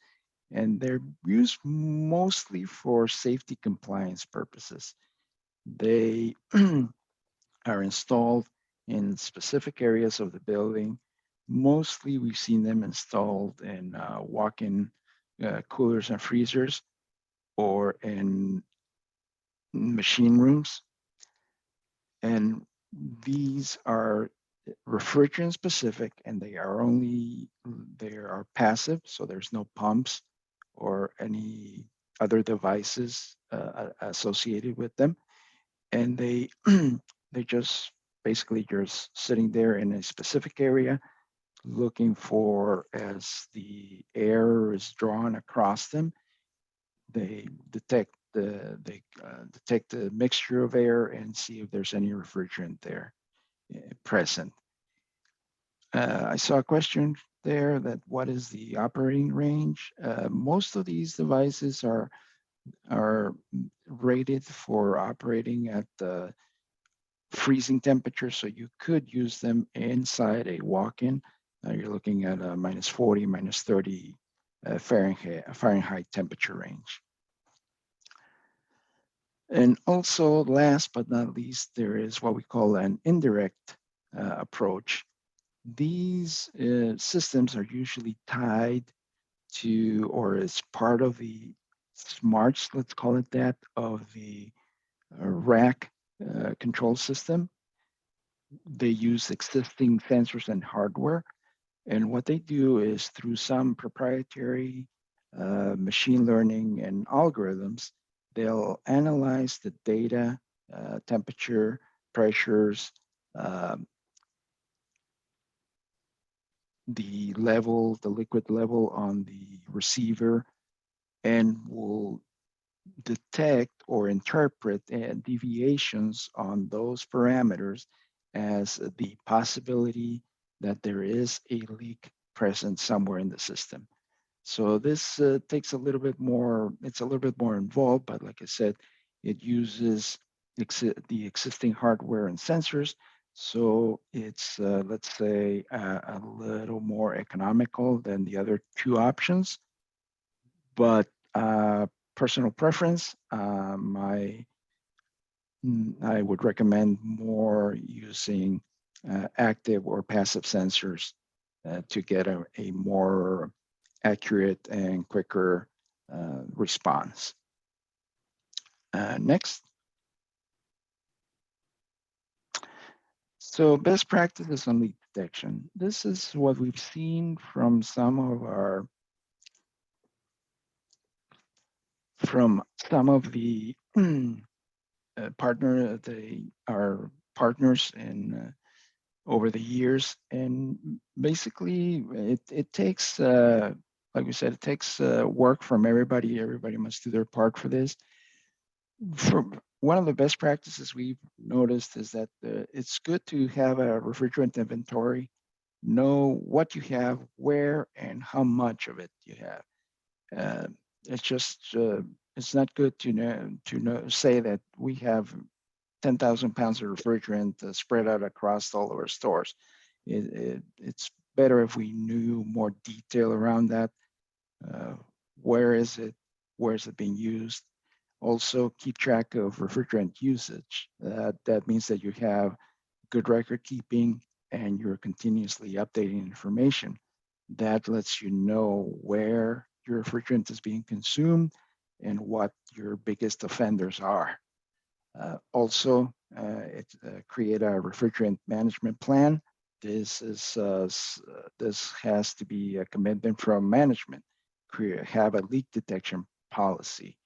and they're used mostly for safety compliance purposes. They are installed in specific areas of the building. Mostly we've seen them installed in walk-in coolers and freezers, or in machine rooms. And these are refrigerant specific, and they are passive, so there's no pumps or any other devices associated with them. And they just basically, you're sitting there in a specific area looking for, as the air is drawn across them, they detect the mixture of air and see if there's any refrigerant there present. I saw a question there that what is the operating range? Most of these devices are rated for operating at the freezing temperature, so you could use them inside a walk-in. You're looking at a -40, -30 Fahrenheit temperature range. And also, last but not least, there is what we call an indirect approach. These systems are usually tied to, or as part of the smarts, let's call it that, of the rack control system. They use existing sensors and hardware. And what they do is, through some proprietary machine learning and algorithms, they'll analyze the data, temperature, pressures, the liquid level on the receiver, and will detect or interpret deviations on those parameters as the possibility that there is a leak present somewhere in the system. So this takes a little bit more, it's a little bit more involved, but like I said, it uses the existing hardware and sensors. So it's, let's say, a little more economical than the other two options. But personal preference, I would recommend more using active or passive sensors to get a more accurate and quicker response. Next. So best practices on leak detection. This is what we've seen from some of our from some of the they are partners in over the years, and basically it takes, like we said, it takes work from everybody. Everybody must do their part for this. For one of the best practices we've noticed is that it's good to have a refrigerant inventory, know what you have, where, and how much of it you have. It's just it's not good to say that we have 10,000 pounds of refrigerant spread out across all of our stores. It's better if we knew more detail around that. Where is it? Where is it being used? Also, keep track of refrigerant usage. That means that you have good record keeping and you're continuously updating information. That lets you know where your refrigerant is being consumed and what your biggest offenders are. Also, create a refrigerant management plan. This has to be a commitment from management. Have a leak detection policy.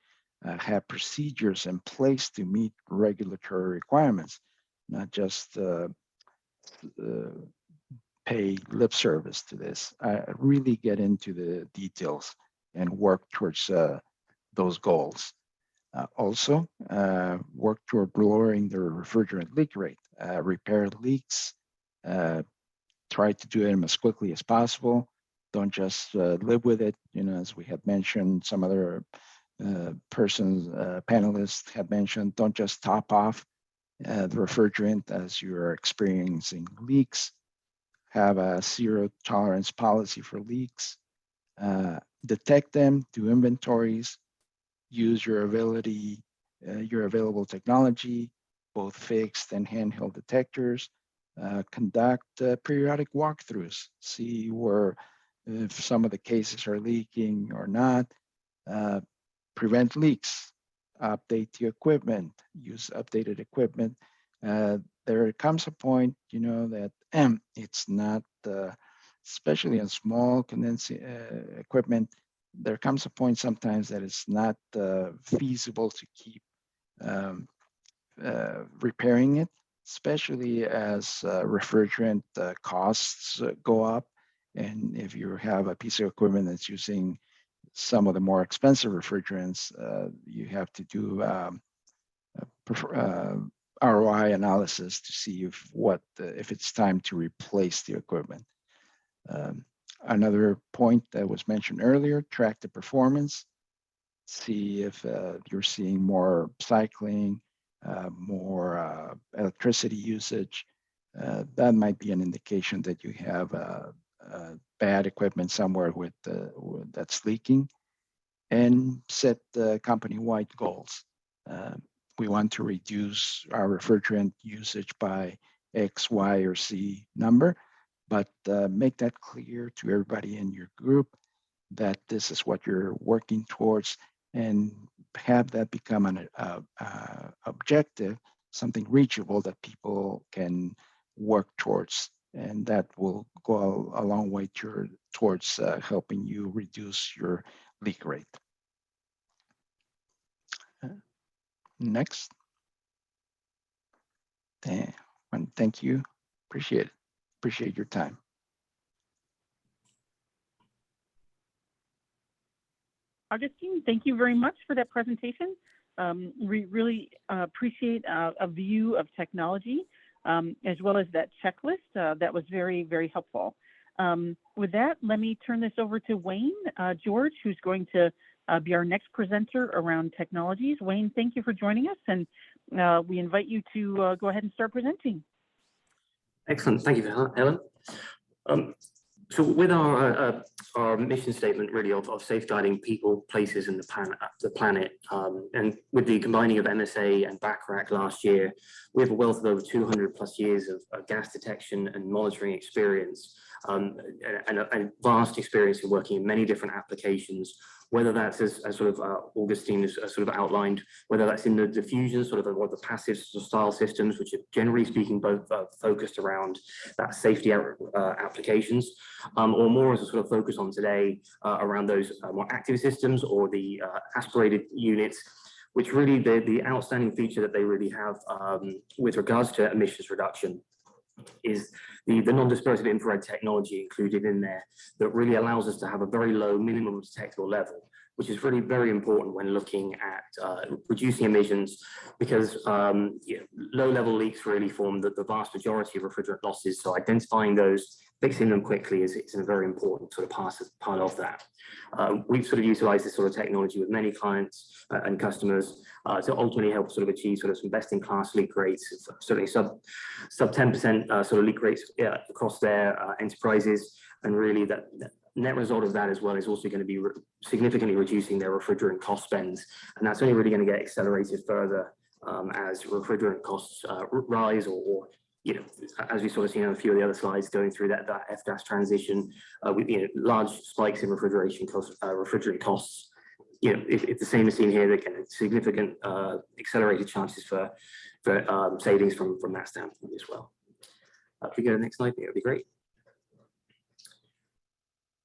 Have procedures in place to meet regulatory requirements, not just pay lip service to this. Really get into the details and work towards those goals. Also, work toward lowering the refrigerant leak rate. Repair leaks. Try to do them as quickly as possible. Don't just live with it. You know, as we had mentioned, some other panelists have mentioned, don't just top off the refrigerant as you're experiencing leaks. Have a zero tolerance policy for leaks. Detect them, do inventories, use your available technology, both fixed and handheld detectors. Conduct periodic walkthroughs, see where if some of the cases are leaking or not. Prevent leaks, update the equipment, use updated equipment. There comes a point, you know, that it's not, especially on small condensing equipment, there comes a point sometimes that it's not feasible to keep repairing it, especially as refrigerant costs go up. And if you have a piece of equipment that's using some of the more expensive refrigerants, you have to do ROI analysis to see if it's time to replace the equipment. Another point that was mentioned earlier, track the performance, see if you're seeing more cycling, more electricity usage. That might be an indication that you have bad equipment somewhere that's leaking. And set company-wide goals. We want to reduce our refrigerant usage by X, Y, or Z number, but make that clear to everybody in your group that this is what you're working towards, and have that become an objective, something reachable that people can work towards. And that will go a long way towards helping you reduce your leak rate. Next. Thank you. Appreciate it. Appreciate your time. Augustine, thank you very much for that presentation. We really appreciate a view of technology as well as that checklist. That was very, very helpful. With that, let me turn this over to Wayne George, who's going to be our next presenter around technologies. Wayne, thank you for joining us, and we invite you to go ahead and start presenting. Excellent, thank you for that, Helen. So with our mission statement really of safeguarding people, places, and the planet, and with the combining of MSA and BACRAC last year, we have a wealth of over 200 plus years of gas detection and monitoring experience. and vast experience in working in many different applications, whether that's as sort of Augustine has sort of outlined, whether that's in the diffusion, sort of what the passive sort of style systems, which are generally speaking both focused around that safety applications, or more as a sort of focus on today around those more active systems or the aspirated units, which really the outstanding feature that they really have with regards to emissions reduction is the non-dispersive infrared technology included in there that really allows us to have a very low minimum detectable level, which is really very important when looking at reducing emissions, because low-level leaks really form the vast majority of refrigerant losses. So identifying those, fixing them quickly is a very important sort of part of that. We've sort of utilized this sort of technology with many clients and customers to ultimately help sort of achieve sort of some best-in-class leak rates, certainly sub 10% sort of leak rates across their enterprises, and really that net result of that as well is also going to be significantly reducing their refrigerant cost spends, and that's only really going to get accelerated further as refrigerant costs rise, or as we sort of seen on a few of the other slides going through that F-gas transition with large spikes in refrigerant costs. If the same is seen here, there can significant accelerated chances for savings from that standpoint as well. If we go to the next slide, that would be great.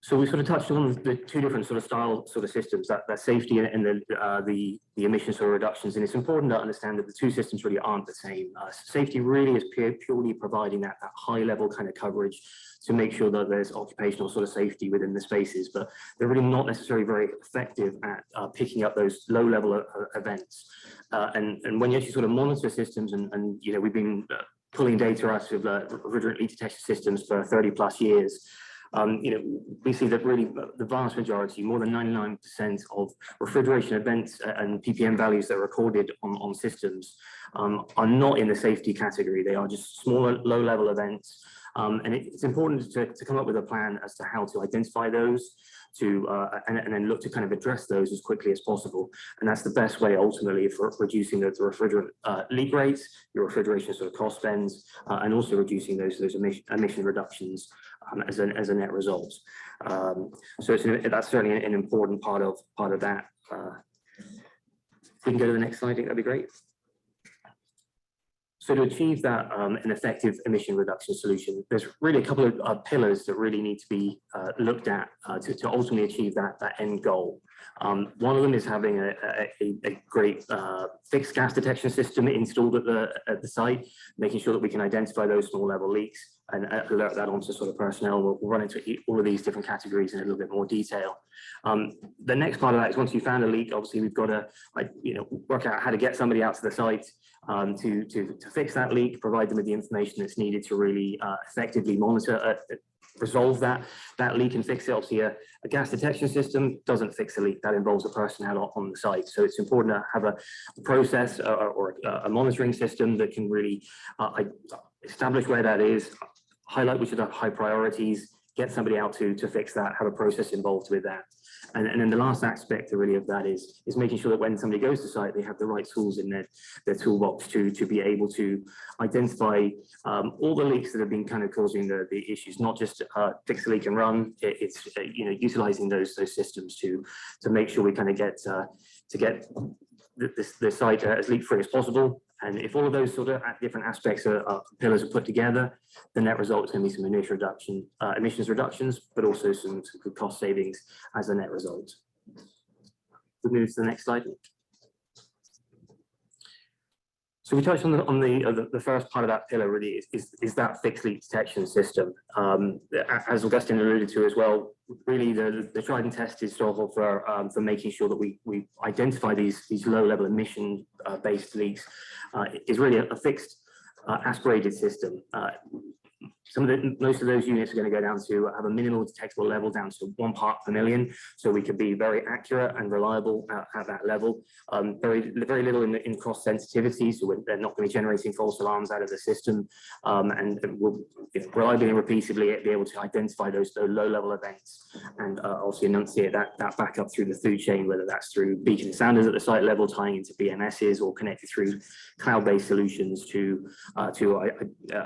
So we sort of touched on the two different sort of style sort of systems, that safety and the emission sort of reductions. And it's important to understand that the two systems really aren't the same. Safety really is purely providing that high level kind of coverage to make sure that there's occupational sort of safety within the spaces, but they're really not necessarily very effective at picking up those low level events. And when you actually sort of monitor systems, and we've been pulling data out of refrigerant leak detection systems for 30 plus years, we see that really the vast majority, more than 99% of refrigeration events and ppm values that are recorded on systems are not in the safety category. They are just smaller, low-level events. And it's important to come up with a plan as to how to identify those, and then look to kind of address those as quickly as possible. And that's the best way ultimately for reducing the refrigerant leak rates, your refrigeration sort of cost spends, and also reducing those emission reductions as a net result. So that's certainly an important part of that. If we can go to the next slide, I think that'd be great. So to achieve that an effective emission reduction solution, there's really a couple of pillars that really need to be looked at to ultimately achieve that end goal. One of them is having a great fixed gas detection system installed at the site, making sure that we can identify those small level leaks and alert that onto sort of personnel. We'll run into all of these different categories in a little bit more detail. The next part of that is once you've found a leak, obviously we've got to work out how to get somebody out to the site to fix that leak, provide them with the information that's needed to really effectively monitor, resolve that leak and fix it. Obviously, a gas detection system doesn't fix a leak. That involves a personnel on the site. So it's important to have a process or a monitoring system that can really establish where that is, highlight which are the high priorities, get somebody out to fix that, have a process involved with that. And then the last aspect really of that is making sure that when somebody goes to site, they have the right tools in their toolbox to be able to identify all the leaks that have been kind of causing the issues, not just fix the leak and run. It's utilizing those systems to make sure we kind of get the site as leak free as possible. And if all of those sort of different aspects pillars are put together, the net result is going to be some emissions reductions, but also some good cost savings as a net result. We'll move to the next slide. So we touched on the first part of that pillar really is that fixed leak detection system. As Augustine alluded to as well, really the tried and tested struggle for making sure that we identify these low level emission based leaks is really a fixed aspirated system. Most of those units are going to go down to have a minimal detectable level down to 1 part per million. So we can be very accurate and reliable at that level. Very little in cross sensitivity, so they're not going to be generating false alarms out of the system. And we'll reliably and repeatedly be able to identify those low level events and also enunciate that back up through the food chain, whether that's through beacon sounders at the site level, tying into BMSs, or connected through cloud-based solutions to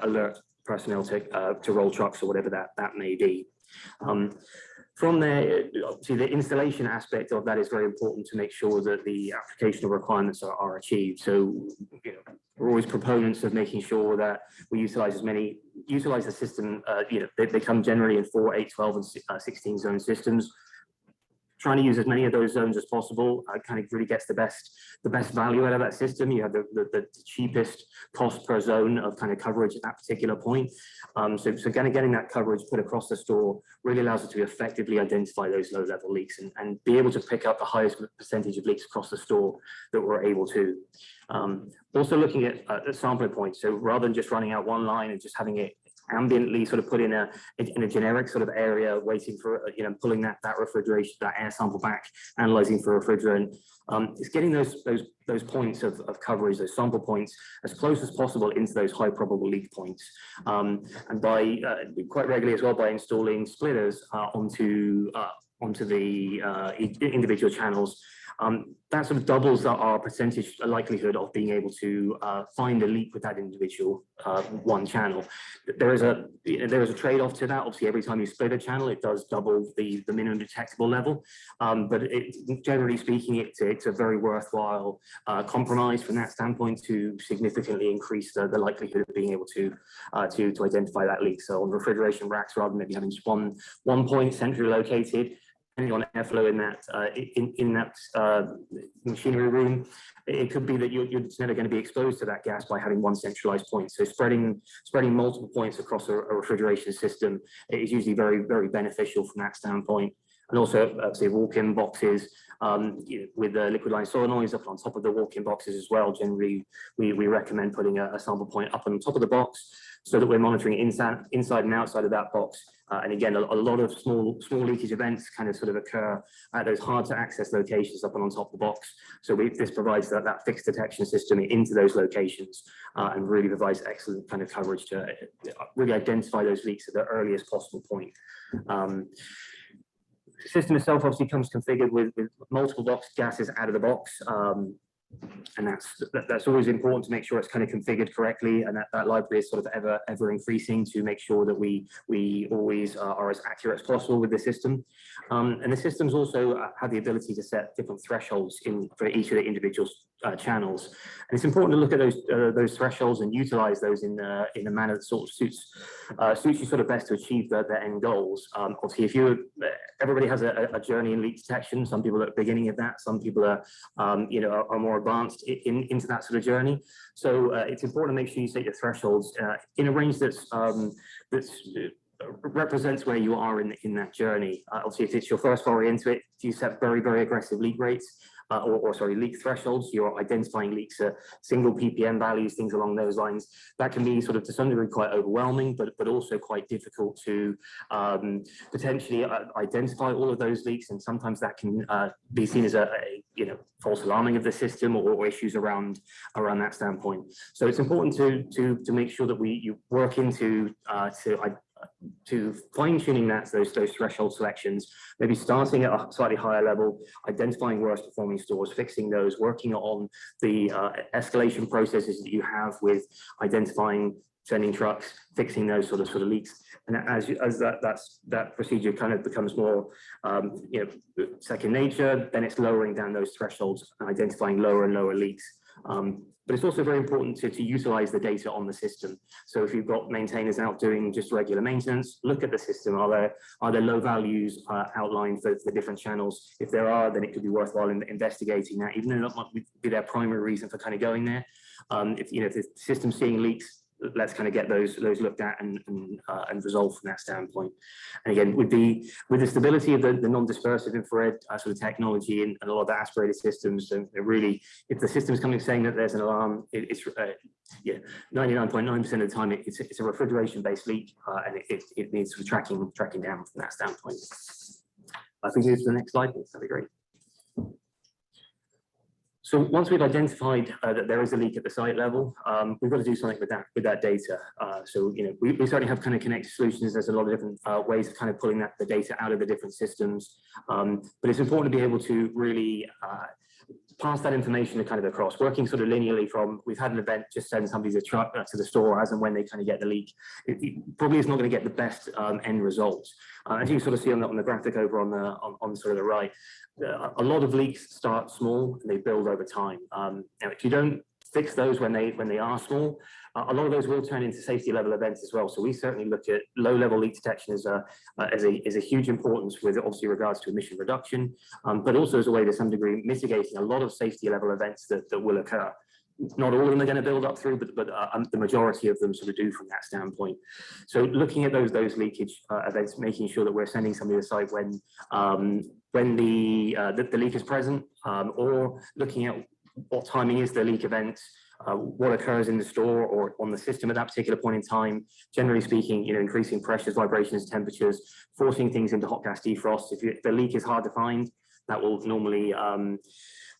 alert personnel to roll trucks or whatever that may be. From there, obviously the installation aspect of that is very important to make sure that the application requirements are achieved. So, we're always proponents of making sure that we utilize the system, they come generally in 4, 8, 12, and 16 zone systems. Trying to use as many of those zones as possible kind of really gets the best value out of that system. You have the cheapest cost per zone of kind of coverage at that particular point. So kind of getting that coverage put across the store really allows us to effectively identify those low-level leaks and be able to pick up the highest percentage of leaks across the store that we're able to. Also looking at sampling points. So rather than just running out one line and just having it ambiently sort of put in a generic sort of area, waiting for pulling that refrigeration, that air sample back, analyzing for refrigerant. It's getting those points of coverage, those sample points, as close as possible into those high probable leak points, and by quite regularly as well by installing splitters onto the individual channels. That sort of doubles our percentage likelihood of being able to find a leak with that individual one channel. There is a trade-off to that. Obviously, every time you split a channel, it does double the minimum detectable level. But generally speaking, it's a very worthwhile compromise from that standpoint to significantly increase the likelihood of being able to identify that leak. So on refrigeration racks, rather than maybe having just one point centrally located, depending on airflow in that machinery room, it could be that you're just never going to be exposed to that gas by having one centralized point. So spreading multiple points across a refrigeration system is usually very, very beneficial from that standpoint. And also, say, walk-in boxes with the liquid line solenoids up on top of the walk-in boxes as well. Generally, we recommend putting a sample point up on top of the box so that we're monitoring inside and outside of that box. And again, a lot of small leakage events kind of sort of occur at those hard to access locations up and on top of the box. So this provides that fixed detection system into those locations and really provides excellent kind of coverage to really identify those leaks at the earliest possible point. The system itself obviously comes configured with multiple box gases out of the box. And that's always important to make sure it's kind of configured correctly, and that library is sort of ever increasing to make sure that we always are as accurate as possible with the system. And the systems also have the ability to set different thresholds for each of the individual channels. And it's important to look at those thresholds and utilize those in a manner that sort of suits you sort of best to achieve the end goals. Obviously, everybody has a journey in leak detection. Some people are at the beginning of that. Some people are more advanced into that sort of journey. So it's important to make sure you set your thresholds in a range that's represents where you are in that journey. Obviously, if it's your first foray into it, if you set very, very aggressive leak rates, leak thresholds, you're identifying leaks at single ppm values, things along those lines. That can be sort of to some degree quite overwhelming, but also quite difficult to potentially identify all of those leaks, and sometimes that can be seen as a false alarming of the system or issues around that standpoint. So it's important to make sure that you work into to fine-tuning those threshold selections, maybe starting at a slightly higher level, identifying worst performing stores, fixing those, working on the escalation processes that you have with identifying, sending trucks, fixing those sort of leaks. And as that procedure kind of becomes more second nature, then it's lowering down those thresholds and identifying lower and lower leaks. But it's also very important to utilize the data on the system. So if you've got maintainers out doing just regular maintenance, look at the system. Are there low values outlined for the different channels? If there are, then it could be worthwhile investigating that, even though that might be their primary reason for kind of going there. If the system's seeing leaks, let's kind of get those looked at and resolved from that standpoint. And again, with the stability of the non-dispersive infrared sort of technology and a lot of the aspirated systems, and really, if the system's coming saying that there's an alarm, it's 99.9% of the time it's a refrigeration-based leak, and it needs sort of tracking down from that standpoint. I think move to the next slide, that'd be great. So once we've identified that there is a leak at the site level, we've got to do something with that data. So we certainly have kind of connected solutions. There's a lot of different ways of kind of pulling the data out of the different systems, but it's important to be able to really pass that information kind of across, working sort of linearly from, we've had an event, just send somebody a truck to the store as and when they kind of get the leak. It probably is not going to get the best end results. As you sort of see on the graphic over on sort of the right, a lot of leaks start small and they build over time. Now, if you don't fix those when they are small, a lot of those will turn into safety level events as well. So we certainly look at low level leak detection as a huge importance with obviously regards to emission reduction, but also as a way to some degree mitigating a lot of safety level events that will occur. Not all of them are going to build up through, but the majority of them sort of do from that standpoint. So looking at those leakage events, making sure that we're sending somebody to the site when the leak is present, or looking at what timing is the leak event, what occurs in the store or on the system at that particular point in time. Generally speaking, increasing pressures, vibrations, temperatures, forcing things into hot gas defrost. If the leak is hard to find, that will normally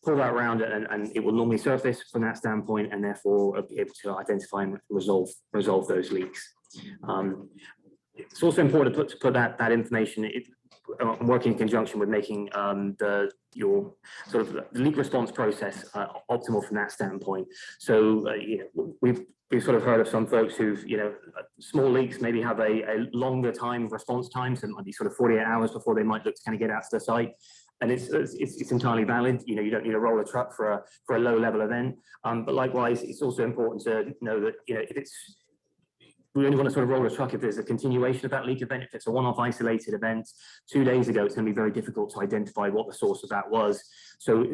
pull that around and it will normally surface from that standpoint, and therefore be able to identify and resolve those leaks. It's also important to put that information, working in conjunction with making your sort of the leak response process optimal from that standpoint. So we've sort of heard of some folks who've, small leaks maybe have a longer response time, so it might be sort of 48 hours before they might look to kind of get out to the site. And it's entirely valid. You don't need to roll a truck for a low level event. But likewise, it's also important to know that we only want to sort of roll a truck if there's a continuation of that leak event. If it's a one-off isolated event 2 days ago, it's going to be very difficult to identify what the source of that was. So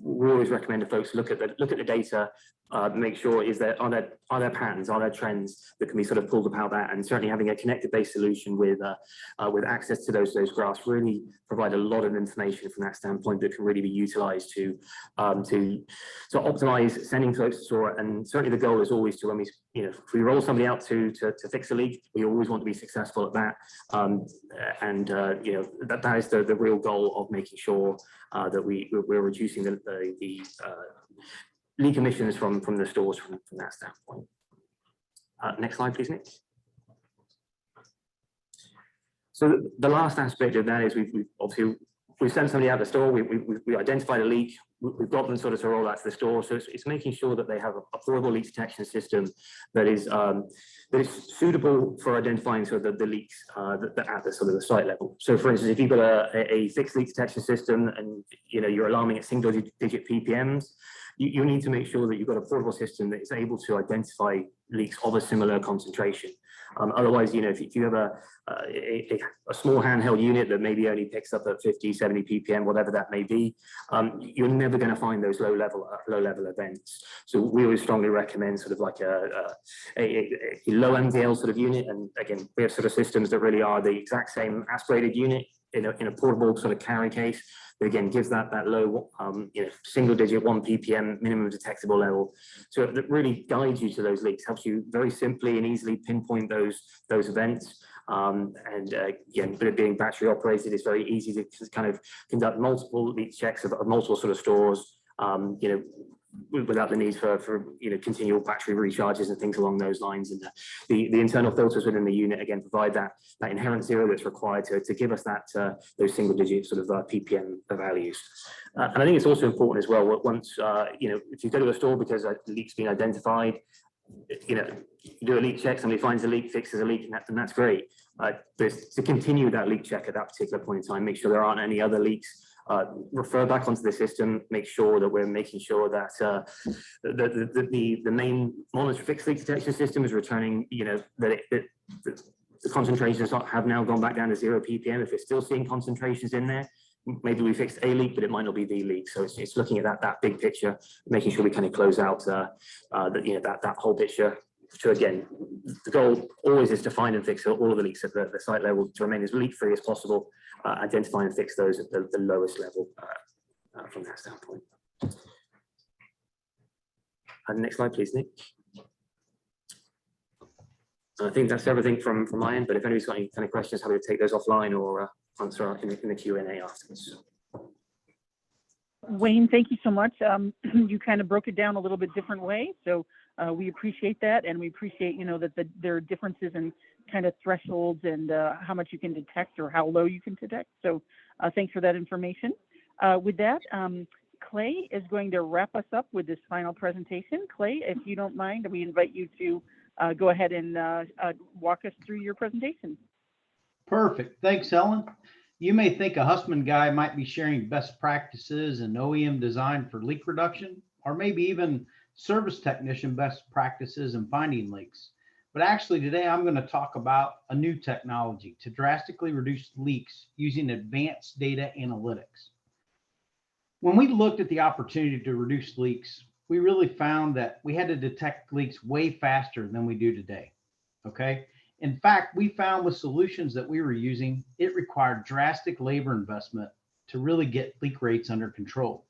we always recommend to folks look at the data, make sure are there patterns, are there trends that can be sort of pulled about that, and certainly having a connected based solution with access to those graphs really provide a lot of information from that standpoint that can really be utilized to optimize sending folks to store. And certainly the goal is always to, when we if we roll somebody out to fix a leak, we always want to be successful at that. That is the real goal of making sure that we're reducing the leak emissions from the stores from that standpoint. Next slide, please, Nick. So the last aspect of that is we've sent somebody out the store, we identified a leak, we've got them sort of to roll out to the store. So it's making sure that they have a portable leak detection system that is suitable for identifying sort of the leaks at the sort of the site level. So for instance, if you've got a fixed leak detection system and you're alarming at single digit ppms, you need to make sure that you've got a portable system that is able to identify leaks of a similar concentration. Otherwise, if you have a small handheld unit that maybe only picks up at 50, 70 ppm, whatever that may be, you're never going to find those low level events. So we always strongly recommend sort of like a low MVL sort of unit. And again, we have sort of systems that really are the exact same aspirated unit in a portable sort of carry case. That again gives that low single digit 1 ppm minimum detectable level, so that really guides you to those leaks, helps you very simply and easily pinpoint those events. Again, but it being battery operated, it's very easy to kind of conduct multiple leak checks of multiple sort of stores, without the need for continual battery recharges and things along those lines. And the internal filters within the unit again provide that inherent zero that's required to give us those single digit sort of ppm values. And I think it's also important as well, once if you go to a store because a leak's been identified, you do a leak check, somebody finds a leak, fixes a leak, and that's great. But to continue that leak check at that particular point in time, make sure there aren't any other leaks. Refer back onto the system, make sure that we're making sure that the main monitor fixed leak detection system is returning, that the concentrations have now gone back down to 0 ppm. If it's still seeing concentrations in there, maybe we fixed a leak, but it might not be the leak. So it's looking at that big picture, making sure we kind of close out that whole picture. So again, the goal always is to find and fix all of the leaks at the site level to remain as leak-free as possible, identify and fix those at the lowest level from that standpoint. Next slide, please, Nick. I think that's everything from my end, but if anybody's got any kind of questions, happy to take those offline or answer in the Q&A afterwards. Wayne, thank you so much. You kind of broke it down a little bit different way, so we appreciate that, and we appreciate that there are differences in kind of thresholds and how much you can detect or how low you can detect. So thanks for that information. With that, Clay is going to wrap us up with this final presentation. Clay, if you don't mind, we invite you to go ahead and walk us through your presentation. Perfect. Thanks, Helen. You may think a Hussmann guy might be sharing best practices and OEM design for leak reduction, or maybe even service technician best practices in finding leaks. But actually today I'm going to talk about a new technology to drastically reduce leaks using advanced data analytics. When we looked at the opportunity to reduce leaks, we really found that we had to detect leaks way faster than we do today. Okay. In fact, we found with solutions that we were using, it required drastic labor investment to really get leak rates under control.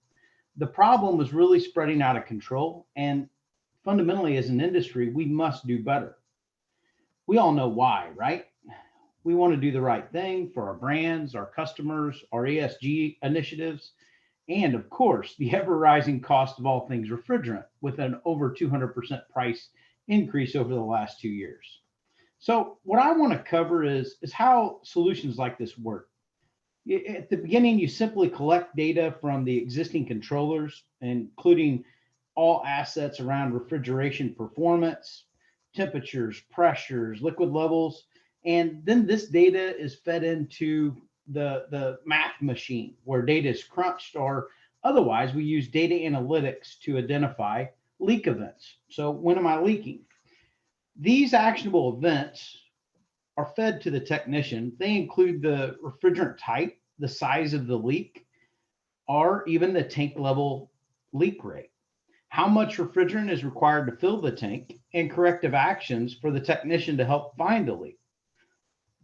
The problem was really spreading out of control, and fundamentally as an industry, we must do better. We all know why, right? We want to do the right thing for our brands, our customers, our ESG initiatives, and of course, the ever-rising cost of all things refrigerant with an over 200% price increase over the last 2 years. So what I want to cover is how solutions like this work. At the beginning, you simply collect data from the existing controllers, including all assets around refrigeration performance, temperatures, pressures, liquid levels, and then this data is fed into the math machine where data is crunched, or otherwise we use data analytics to identify leak events. So when am I leaking? These actionable events are fed to the technician. They include the refrigerant type, the size of the leak, or even the tank level leak rate. How much refrigerant is required to fill the tank, and corrective actions for the technician to help find the leak.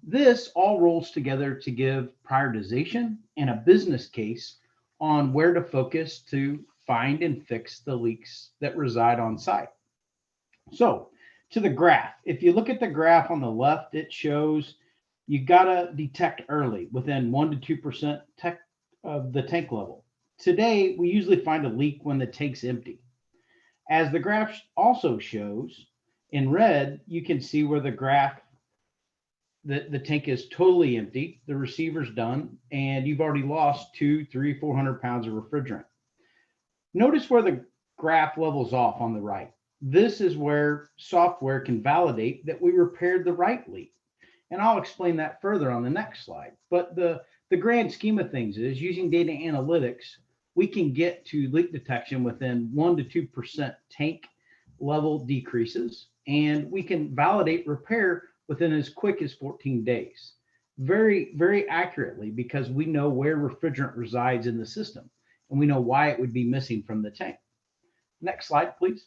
This all rolls together to give prioritization and a business case on where to focus to find and fix the leaks that reside on site. So to the graph, if you look at the graph on the left, it shows you gotta detect early within 1 to 2% of the tank level. Today, we usually find a leak when the tank's empty. As the graph also shows, in red, you can see where the graph, the tank is totally empty, the receiver's done, and you've already lost 200, 300, 400 pounds of refrigerant. Notice where the graph levels off on the right. This is where software can validate that we repaired the right leak. And I'll explain that further on the next slide. But the grand scheme of things is using data analytics, we can get to leak detection within 1 to 2% tank level decreases, and we can validate repair within as quick as 14 days. Very, very accurately, because we know where refrigerant resides in the system and we know why it would be missing from the tank. Next slide, please.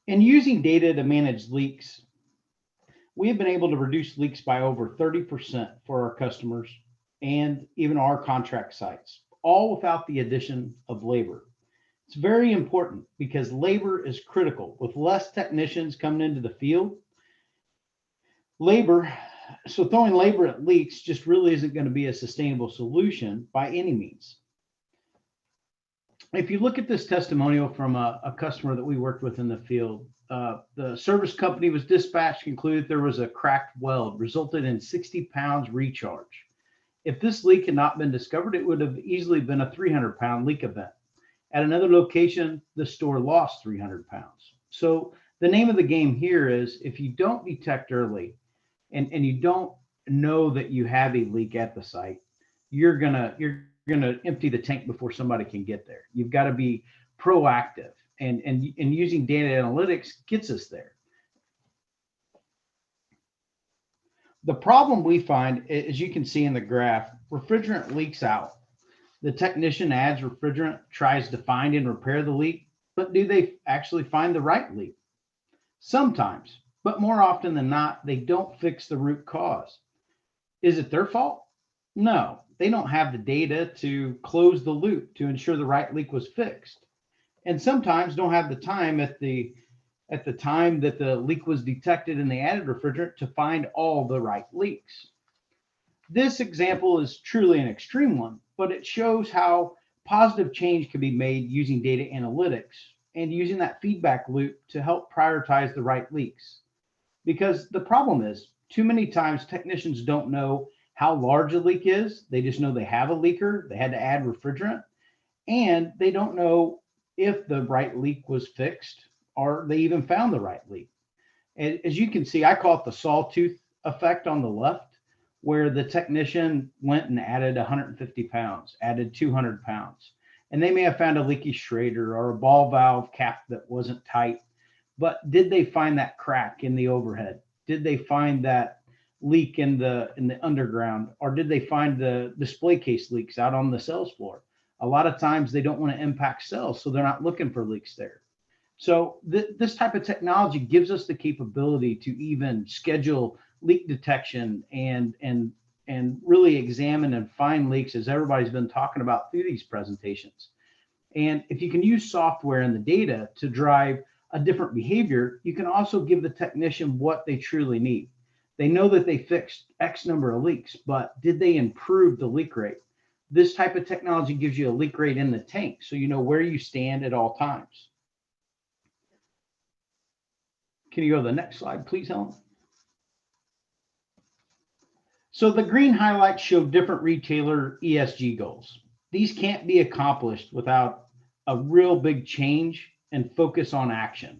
In using data to manage leaks, we have been able to reduce leaks by over 30% for our customers and even our contract sites, all without the addition of labor. It's very important because labor is critical. With less technicians coming into the field, so throwing labor at leaks just really isn't going to be a sustainable solution by any means. If you look at this testimonial from a customer that we worked with in the field, the service company was dispatched, concluded there was a cracked weld, resulted in 60 pounds recharge. If this leak had not been discovered, it would have easily been a 300-pound leak event. At another location, the store lost 300 pounds. So the name of the game here is, if you don't detect early and you don't know that you have a leak at the site, you're gonna empty the tank before somebody can get there. You've got to be proactive, and using data analytics gets us there. The problem we find, as you can see in the graph, refrigerant leaks out. The technician adds refrigerant, tries to find and repair the leak, but do they actually find the right leak? Sometimes, but more often than not, they don't fix the root cause. Is it their fault? No, they don't have the data to close the loop to ensure the right leak was fixed. And sometimes don't have the time at the time that the leak was detected in the added refrigerant to find all the right leaks. This example is truly an extreme one, but it shows how positive change can be made using data analytics and using that feedback loop to help prioritize the right leaks. Because the problem is, too many times technicians don't know how large a leak is. They just know they have a leaker. They had to add refrigerant, and they don't know if the right leak was fixed or they even found the right leak. And as you can see, I call it the sawtooth effect on the left, where the technician went and added 150 pounds, added 200 pounds, and they may have found a leaky Schrader or a ball valve cap that wasn't tight. But did they find that crack in the overhead? Did they find that leak in the underground, or did they find the display case leaks out on the sales floor? A lot of times they don't want to impact sales, so they're not looking for leaks there. So this type of technology gives us the capability to even schedule leak detection and really examine and find leaks, as everybody's been talking about through these presentations. And if you can use software and the data to drive a different behavior, you can also give the technician what they truly need. They know that they fixed X number of leaks, but did they improve the leak rate? This type of technology gives you a leak rate in the tank, so you know where you stand at all times. Can you go to the next slide, please, Helen? So the green highlights show different retailer ESG goals. These can't be accomplished without a real big change and focus on action.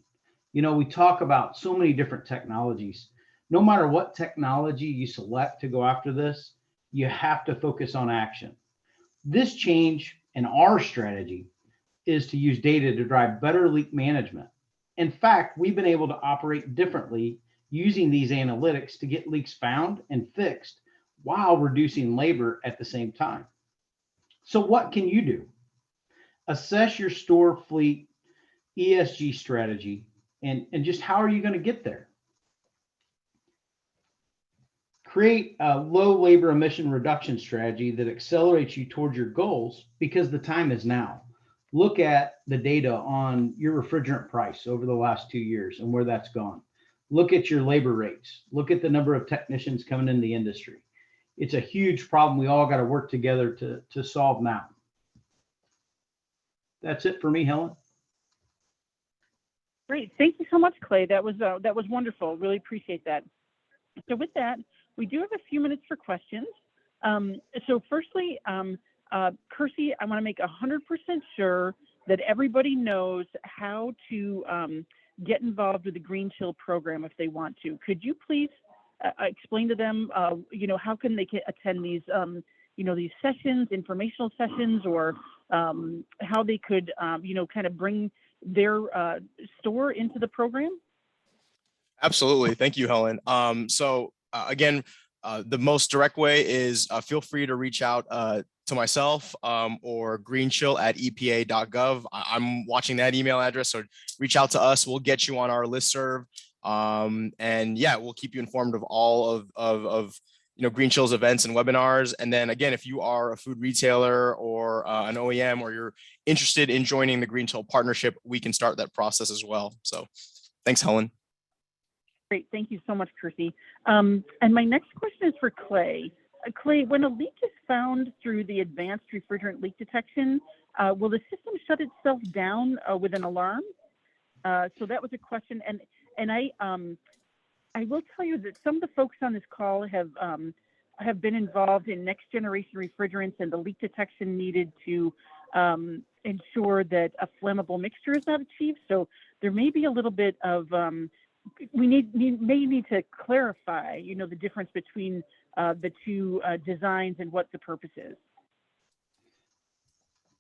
You know, we talk about so many different technologies. No matter what technology you select to go after this, you have to focus on action. This change in our strategy is to use data to drive better leak management. In fact, we've been able to operate differently using these analytics to get leaks found and fixed while reducing labor at the same time. So what can you do? Assess your store fleet ESG strategy and just how are you going to get there? Create a low labor emission reduction strategy that accelerates you towards your goals, because the time is now. Look at the data on your refrigerant price over the last 2 years and where that's gone. Look at your labor rates. Look at the number of technicians coming in the industry. It's a huge problem we all got to work together to solve now. That's it for me, Helen. Great. Thank you so much, Clay. That was wonderful. Really appreciate that. So with that, we do have a few minutes for questions. So firstly, Kirsty, I want to make 100% sure that everybody knows how to get involved with the GreenChill program if they want to. Could you please explain to them, how can they attend these, these sessions, informational sessions, or how they could, kind of bring their store into the program? Absolutely. Thank you, Helen. Again, the most direct way is feel free to reach out to myself or GreenChill at EPA.gov. I'm watching that email address, so reach out to us. We'll get you on our listserv. And yeah, we'll keep you informed of all of GreenChill's events and webinars. And then again, if you are a food retailer or an OEM, or you're interested in joining the GreenChill partnership, we can start that process as well. So thanks, Helen. Great. Thank you so much, Kirsty. And my next question is for Clay. Clay, when a leak is found through the advanced refrigerant leak detection, will the system shut itself down with an alarm? So that was a question. And I will tell you that some of the folks on this call have been involved in next generation refrigerants and the leak detection needed to ensure that a flammable mixture is not achieved. So there may be a little bit of we may need to clarify, the difference between the two designs and what the purpose is.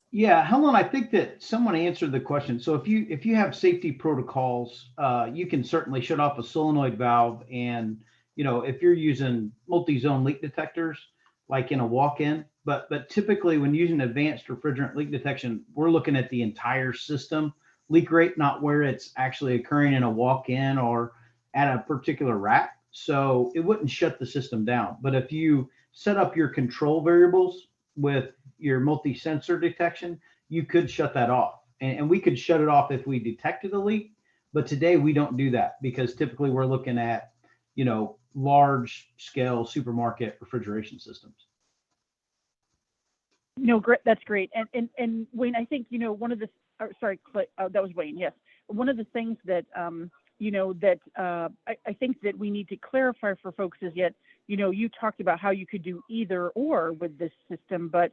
Yeah, Helen, I think that someone answered the question. So if you have safety protocols, you can certainly shut off a solenoid valve. And, if you're using multi-zone leak detectors, like in a walk-in, but typically when using advanced refrigerant leak detection, we're looking at the entire system leak rate, not where it's actually occurring in a walk-in or at a particular rack. So it wouldn't shut the system down. But if you set up your control variables with your multi-sensor detection, you could shut that off. And we could shut it off if we detected a leak. But today we don't do that, because typically we're looking at, large scale supermarket refrigeration systems. No, great. That's great. And Wayne, I think, one of the, sorry, Clay, that was Wayne. Yes. One of the things that, I think that we need to clarify for folks is yet you know, you talked about how you could do either or with this system, but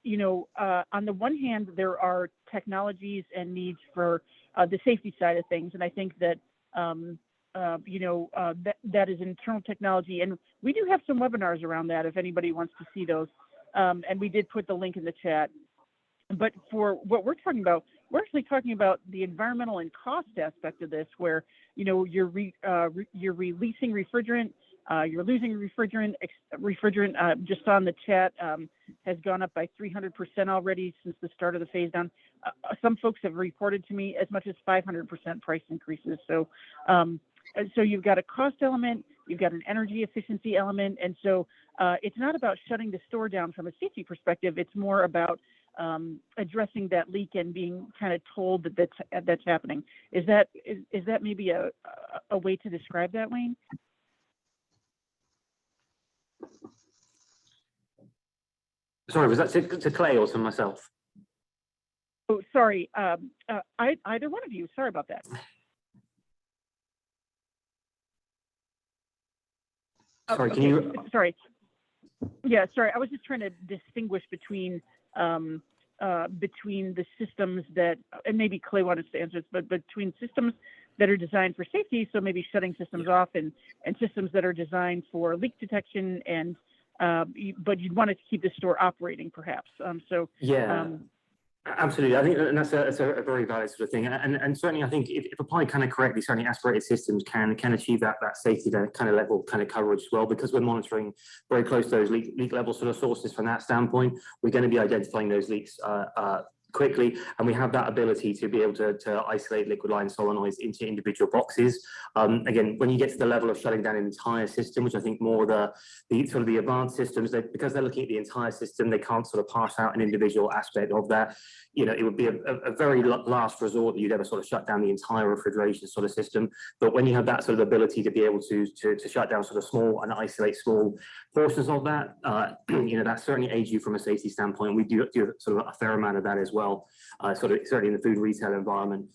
you know, on the one hand, there are technologies and needs for the safety side of things, and I think that you know, that is internal technology, and we do have some webinars around that if anybody wants to see those, and we did put the link in the chat. But for what we're talking about, we're actually talking about the environmental and cost aspect of this, where, you know, you're releasing refrigerant, you're losing refrigerant. Refrigerant, just on the chat, has gone up by 300% already since the start of the phase down. Some folks have reported to me as much as 500% price increases. So, so you've got a cost element, you've got an energy efficiency element, and so it's not about shutting the store down from a safety perspective. It's more about addressing that leak and being kind of told that that's happening. Is that maybe a way to describe that, Wayne? Sorry, was that to Clay or to myself? Oh, sorry. Either one of you. Sorry about that. Sorry, okay. can you? Sorry. Yeah, sorry. I was just trying to distinguish between the systems that, and maybe Clay wanted to answer this, but between systems that are designed for safety, so maybe shutting systems off, and systems that are designed for leak detection, and but you'd want to keep the store operating, perhaps. So yeah. Absolutely, I think and that's a very valid sort of thing, and certainly I think if applied kind of correctly, certainly aspirated systems can achieve that safety, that kind of level kind of coverage as well, because we're monitoring very close to those leak level sort of sources. From that standpoint, we're going to be identifying those leaks quickly, and we have that ability to be able to isolate liquid line solenoids into individual boxes. Again, when you get to the level of shutting down an entire system, which I think more the sort of the advanced systems, because they're looking at the entire system, they can't sort of parse out an individual aspect of that. You know, it would be a very last resort that you'd ever sort of shut down the entire refrigeration sort of system. But when you have that sort of ability to be able to shut down sort of small and isolate small portions of that, you know, that certainly aids you from a safety standpoint. We do sort of a fair amount of that as well, sort of certainly in the food retail environment,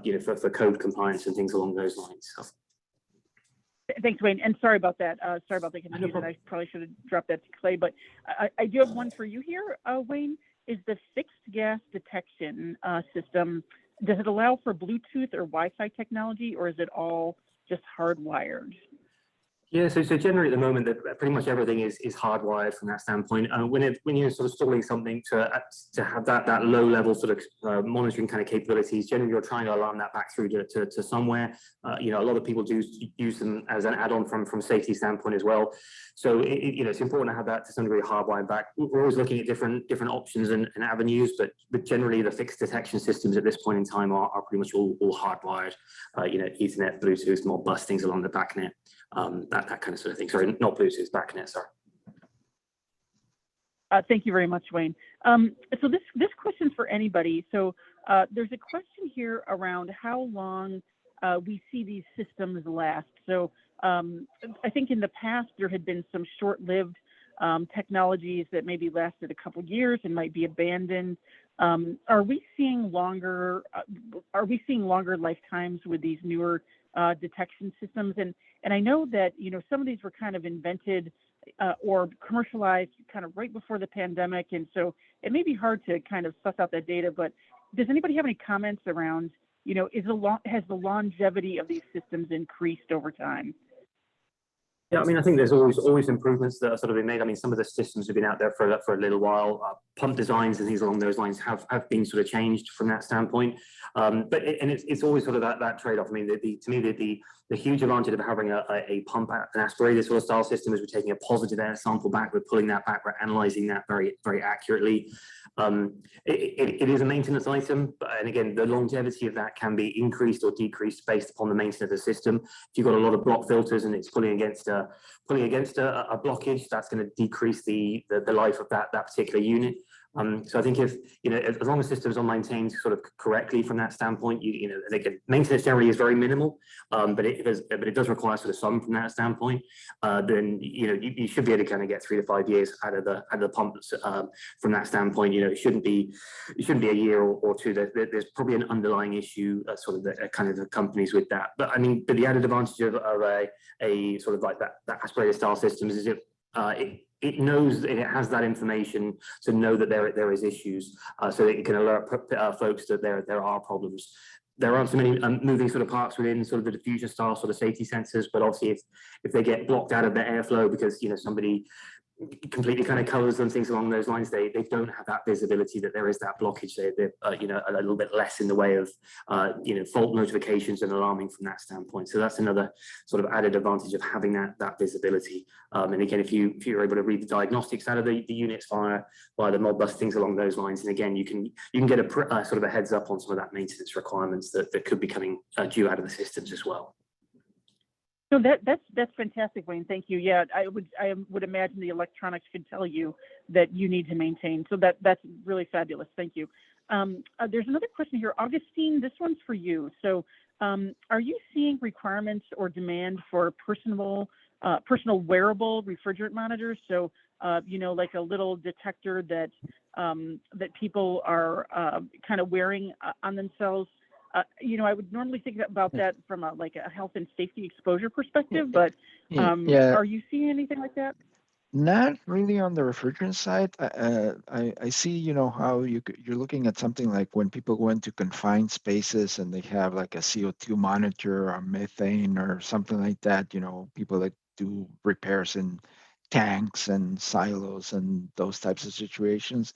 you know, for code compliance and things along those lines. So. Thanks, Wayne, and sorry about that. Sorry about the confusion. I probably should have dropped that to Clay, but I do have one for you here, Wayne. Is the fixed gas detection system, does it allow for Bluetooth or Wi-Fi technology, or is it all just hardwired? Yeah, so generally at the moment, pretty much everything is hardwired from that standpoint. When you're sort of installing something to have that low level sort of monitoring kind of capabilities, generally you're trying to alarm that back through to somewhere. You know, a lot of people do use them as an add-on from safety standpoint as well. So you know, it's important to have that to some degree hardwired back. We're always looking at different options and avenues, but generally the fixed detection systems at this point in time are pretty much all hardwired. You know, Ethernet, Bluetooth, Modbus, things along the backnet. That kind of sort of thing. Sorry, not Bluetooth, backnet, sorry. Thank you very much, Wayne. So this question's for anybody. So there's a question here around how long we see these systems last. So I think in the past there had been some short-lived technologies that maybe lasted a couple years and might be abandoned. Are we seeing longer lifetimes with these newer detection systems? And I know that, you know, some of these were kind of invented or commercialized kind of right before the pandemic, and so it may be hard to kind of suss out that data. But does anybody have any comments around, you know, has the longevity of these systems increased over time? Yeah, I mean, I think there's always improvements that are sort of been made. I mean, some of the systems have been out there for a little while. Pump designs and things along those lines have been sort of changed from that standpoint. But it's always sort of that trade-off. I mean, to me, the huge advantage of having a pump, an aspirated sort of style system is we're taking a positive air sample back, we're pulling that back, we're analyzing that very, very accurately. It is a maintenance item, and again, the longevity of that can be increased or decreased based upon the maintenance of the system. If you've got a lot of block filters and it's pulling against a blockage, that's going to decrease the life of that particular unit. So I think if, as long as systems are maintained sort of correctly from that standpoint, again, maintenance generally is very minimal, but it does require sort of some from that standpoint. Then you should be able to kind of get 3 to 5 years out of the pumps from that standpoint. It shouldn't be a year or two. There's probably an underlying issue, sort of that kind of accompanies with that. But I mean, the added advantage of a sort of like that aspirator style systems is it knows that it has that information to know that there is issues, so that it can alert folks that there are problems. There aren't so many moving sort of parts within sort of the diffusion style sort of safety sensors, but obviously if they get blocked out of the airflow because somebody completely kind of covers them, things along those lines, they don't have that visibility that there is that blockage. They're a little bit less in the way of fault notifications and alarming from that standpoint. So that's another sort of added advantage of having that visibility. And again, if you're able to read the diagnostics out of the units via the Modbus, things along those lines, and again, you can get a sort of a heads up on some of that maintenance requirements that could be coming due out of the systems as well. No, that's fantastic, Wayne. Thank you. Yeah, I would imagine the electronics could tell you that you need to maintain. So that's really fabulous. Thank you. There's another question here, Augustine. This one's for you. So, are you seeing requirements or demand for personal wearable refrigerant monitors? So, like a little detector that people are kind of wearing on themselves. I would normally think about that from a health and safety exposure perspective, but are you seeing anything like that? Not really on the refrigerant side. I see, how you're looking at something like when people go into confined spaces and they have like a CO2 monitor or methane or something like that, people that do repairs in tanks and silos and those types of situations.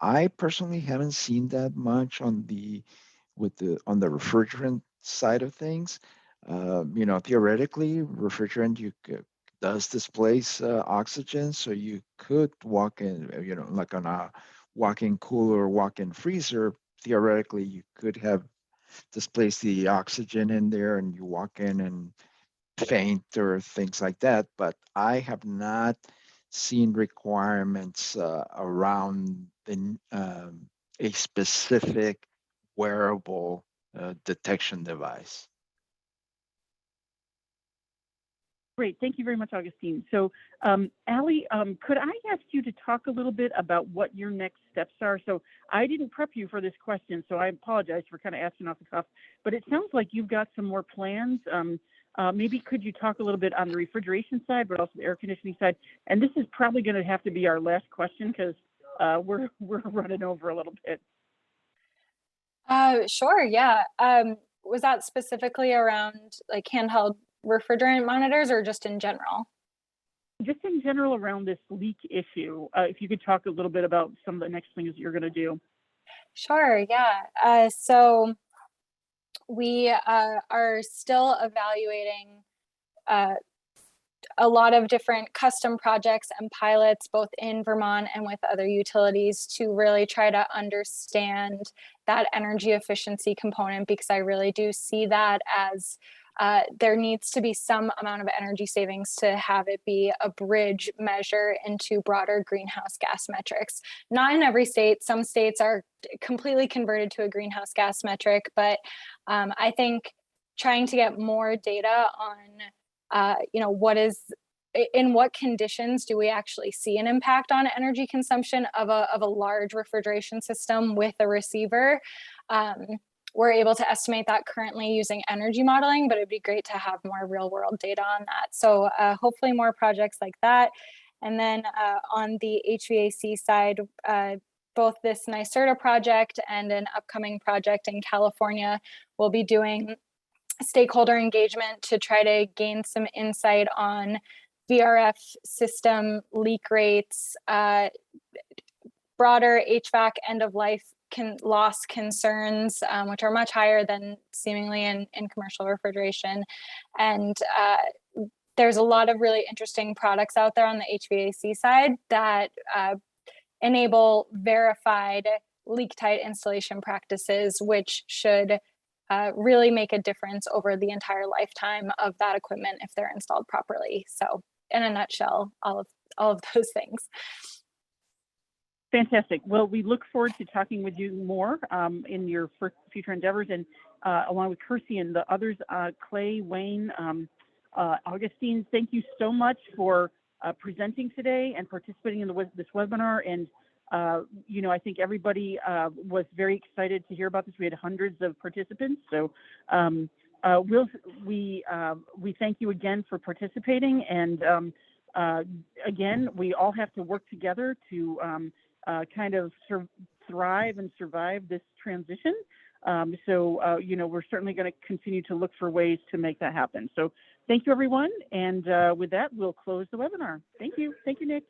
I personally haven't seen that much on the refrigerant side of things. Theoretically, refrigerant does displace oxygen, so you could walk in, like on a walk-in cooler or walk-in freezer. Theoretically, you could have displaced the oxygen in there, and you walk in and faint or things like that. But I have not seen requirements around a specific wearable detection device. Great. Thank you very much, Augustine. So, Ali, could I ask you to talk a little bit about what your next steps are? So I didn't prep you for this question, so I apologize for kind of asking off the cuff, but it sounds like you've got some more plans. Maybe could you talk a little bit on the refrigeration side, but also the air conditioning side? And this is probably going to have to be our last question because we're running over a little bit. Sure, yeah. Was that specifically around like handheld refrigerant monitors or just in general? Just in general around this leak issue. If you could talk a little bit about some of the next things that you're going to do. Sure, yeah. So we are still evaluating a lot of different custom projects and pilots, both in Vermont and with other utilities, to really try to understand that energy efficiency component, because I really do see that as there needs to be some amount of energy savings to have it be a bridge measure into broader greenhouse gas metrics. Not in every state. Some states are completely converted to a greenhouse gas metric, but I think trying to get more data on in what conditions do we actually see an impact on energy consumption of a large refrigeration system with a receiver. We're able to estimate that currently using energy modeling, but it'd be great to have more real world data on that. So hopefully more projects like that. And then on the HVAC side, both this NYSERDA project and an upcoming project in California will be doing stakeholder engagement to try to gain some insight on VRF system leak rates, broader HVAC end of life loss concerns, which are much higher than seemingly in commercial refrigeration. And there's a lot of really interesting products out there on the HVAC side that enable verified leak tight installation practices, which should really make a difference over the entire lifetime of that equipment if they're installed properly. So in a nutshell, all of those things. Fantastic. Well, we look forward to talking with you more in your future endeavors, and along with Kirsty and the others, Clay, Wayne, Augustine, thank you so much for presenting today and participating in this webinar. And you know, I think everybody was very excited to hear about this. We had hundreds of participants, so we thank you again for participating. And again, we all have to work together to kind of thrive and survive this transition. So you know, we're certainly going to continue to look for ways to make that happen. So thank you, everyone. And with that, we'll close the webinar. Thank you. Thank you, Nick.